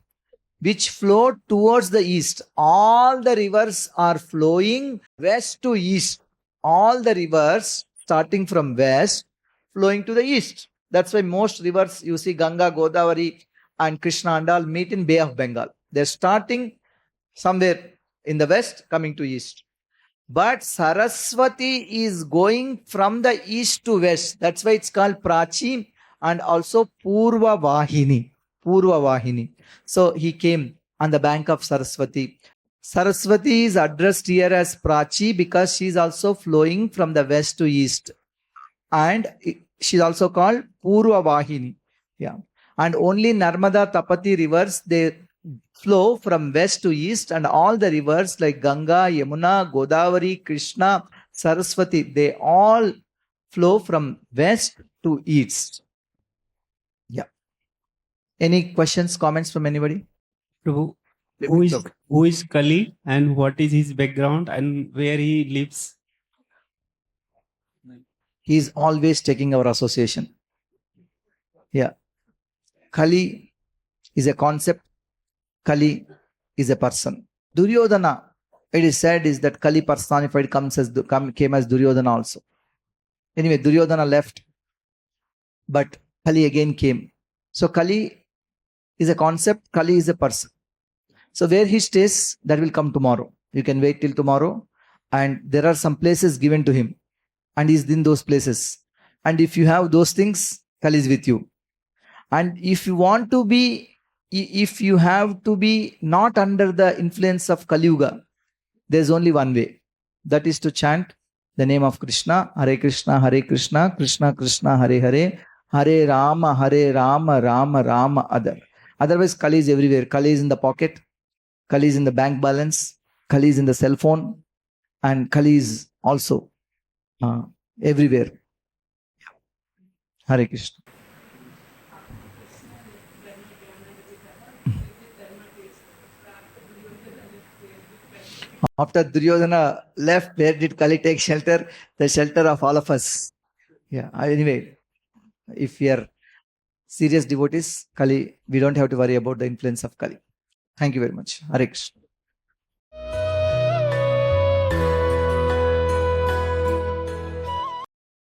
Which flowed towards the east. All the rivers are flowing west to east. All the rivers starting from west, flowing to the east. That's why most rivers, you see Ganga, Godavari and Krishna and all meet in Bay of Bengal. They're starting somewhere in the west, coming to east. But Saraswati is going from the east to west. That's why it's called Prachi and also Purva Vahini. Purva Vahini. So he came on the bank of Saraswati. Saraswati is addressed here as Prachi because she is also flowing from the west to east. And she is also called Purva Vahini. Yeah. And only Narmada, Tapati rivers, they flow from west to east, and all the rivers like Ganga, Yamuna, Godavari, Krishna, Saraswati, they all flow from west to east. Yeah. Any questions, comments from anybody? Prabhu, who is Kali and what is his background and where he lives? He is always taking our association. Yeah. Kali is a concept. Kali is a person. Duryodhana, it is said, is that Kali personified came as Duryodhana also. Anyway, Duryodhana left, but Kali again came. So Kali is a concept, Kali is a person. So where he stays, that will come tomorrow. You can wait till tomorrow. And there are some places given to him. And he is in those places. And if you have those things, Kali is with you. And if you have to be not under the influence of Kali-yuga, there's only one way. That is to chant the name of Krishna, Hare Krishna, Krishna Krishna, Hare Hare, Hare Rama, Rama Rama, other. Otherwise, Kali is everywhere. Kali is in the pocket. Kali is in the bank balance. Kali is in the cell phone. And Kali is also everywhere. Hare Krishna. After Duryodhana left, where did Kali take shelter? The shelter of all of us. Yeah. Anyway, if we are serious devotees, Kali, we don't have to worry about the influence of Kali. Thank you very much. Hare Krishna.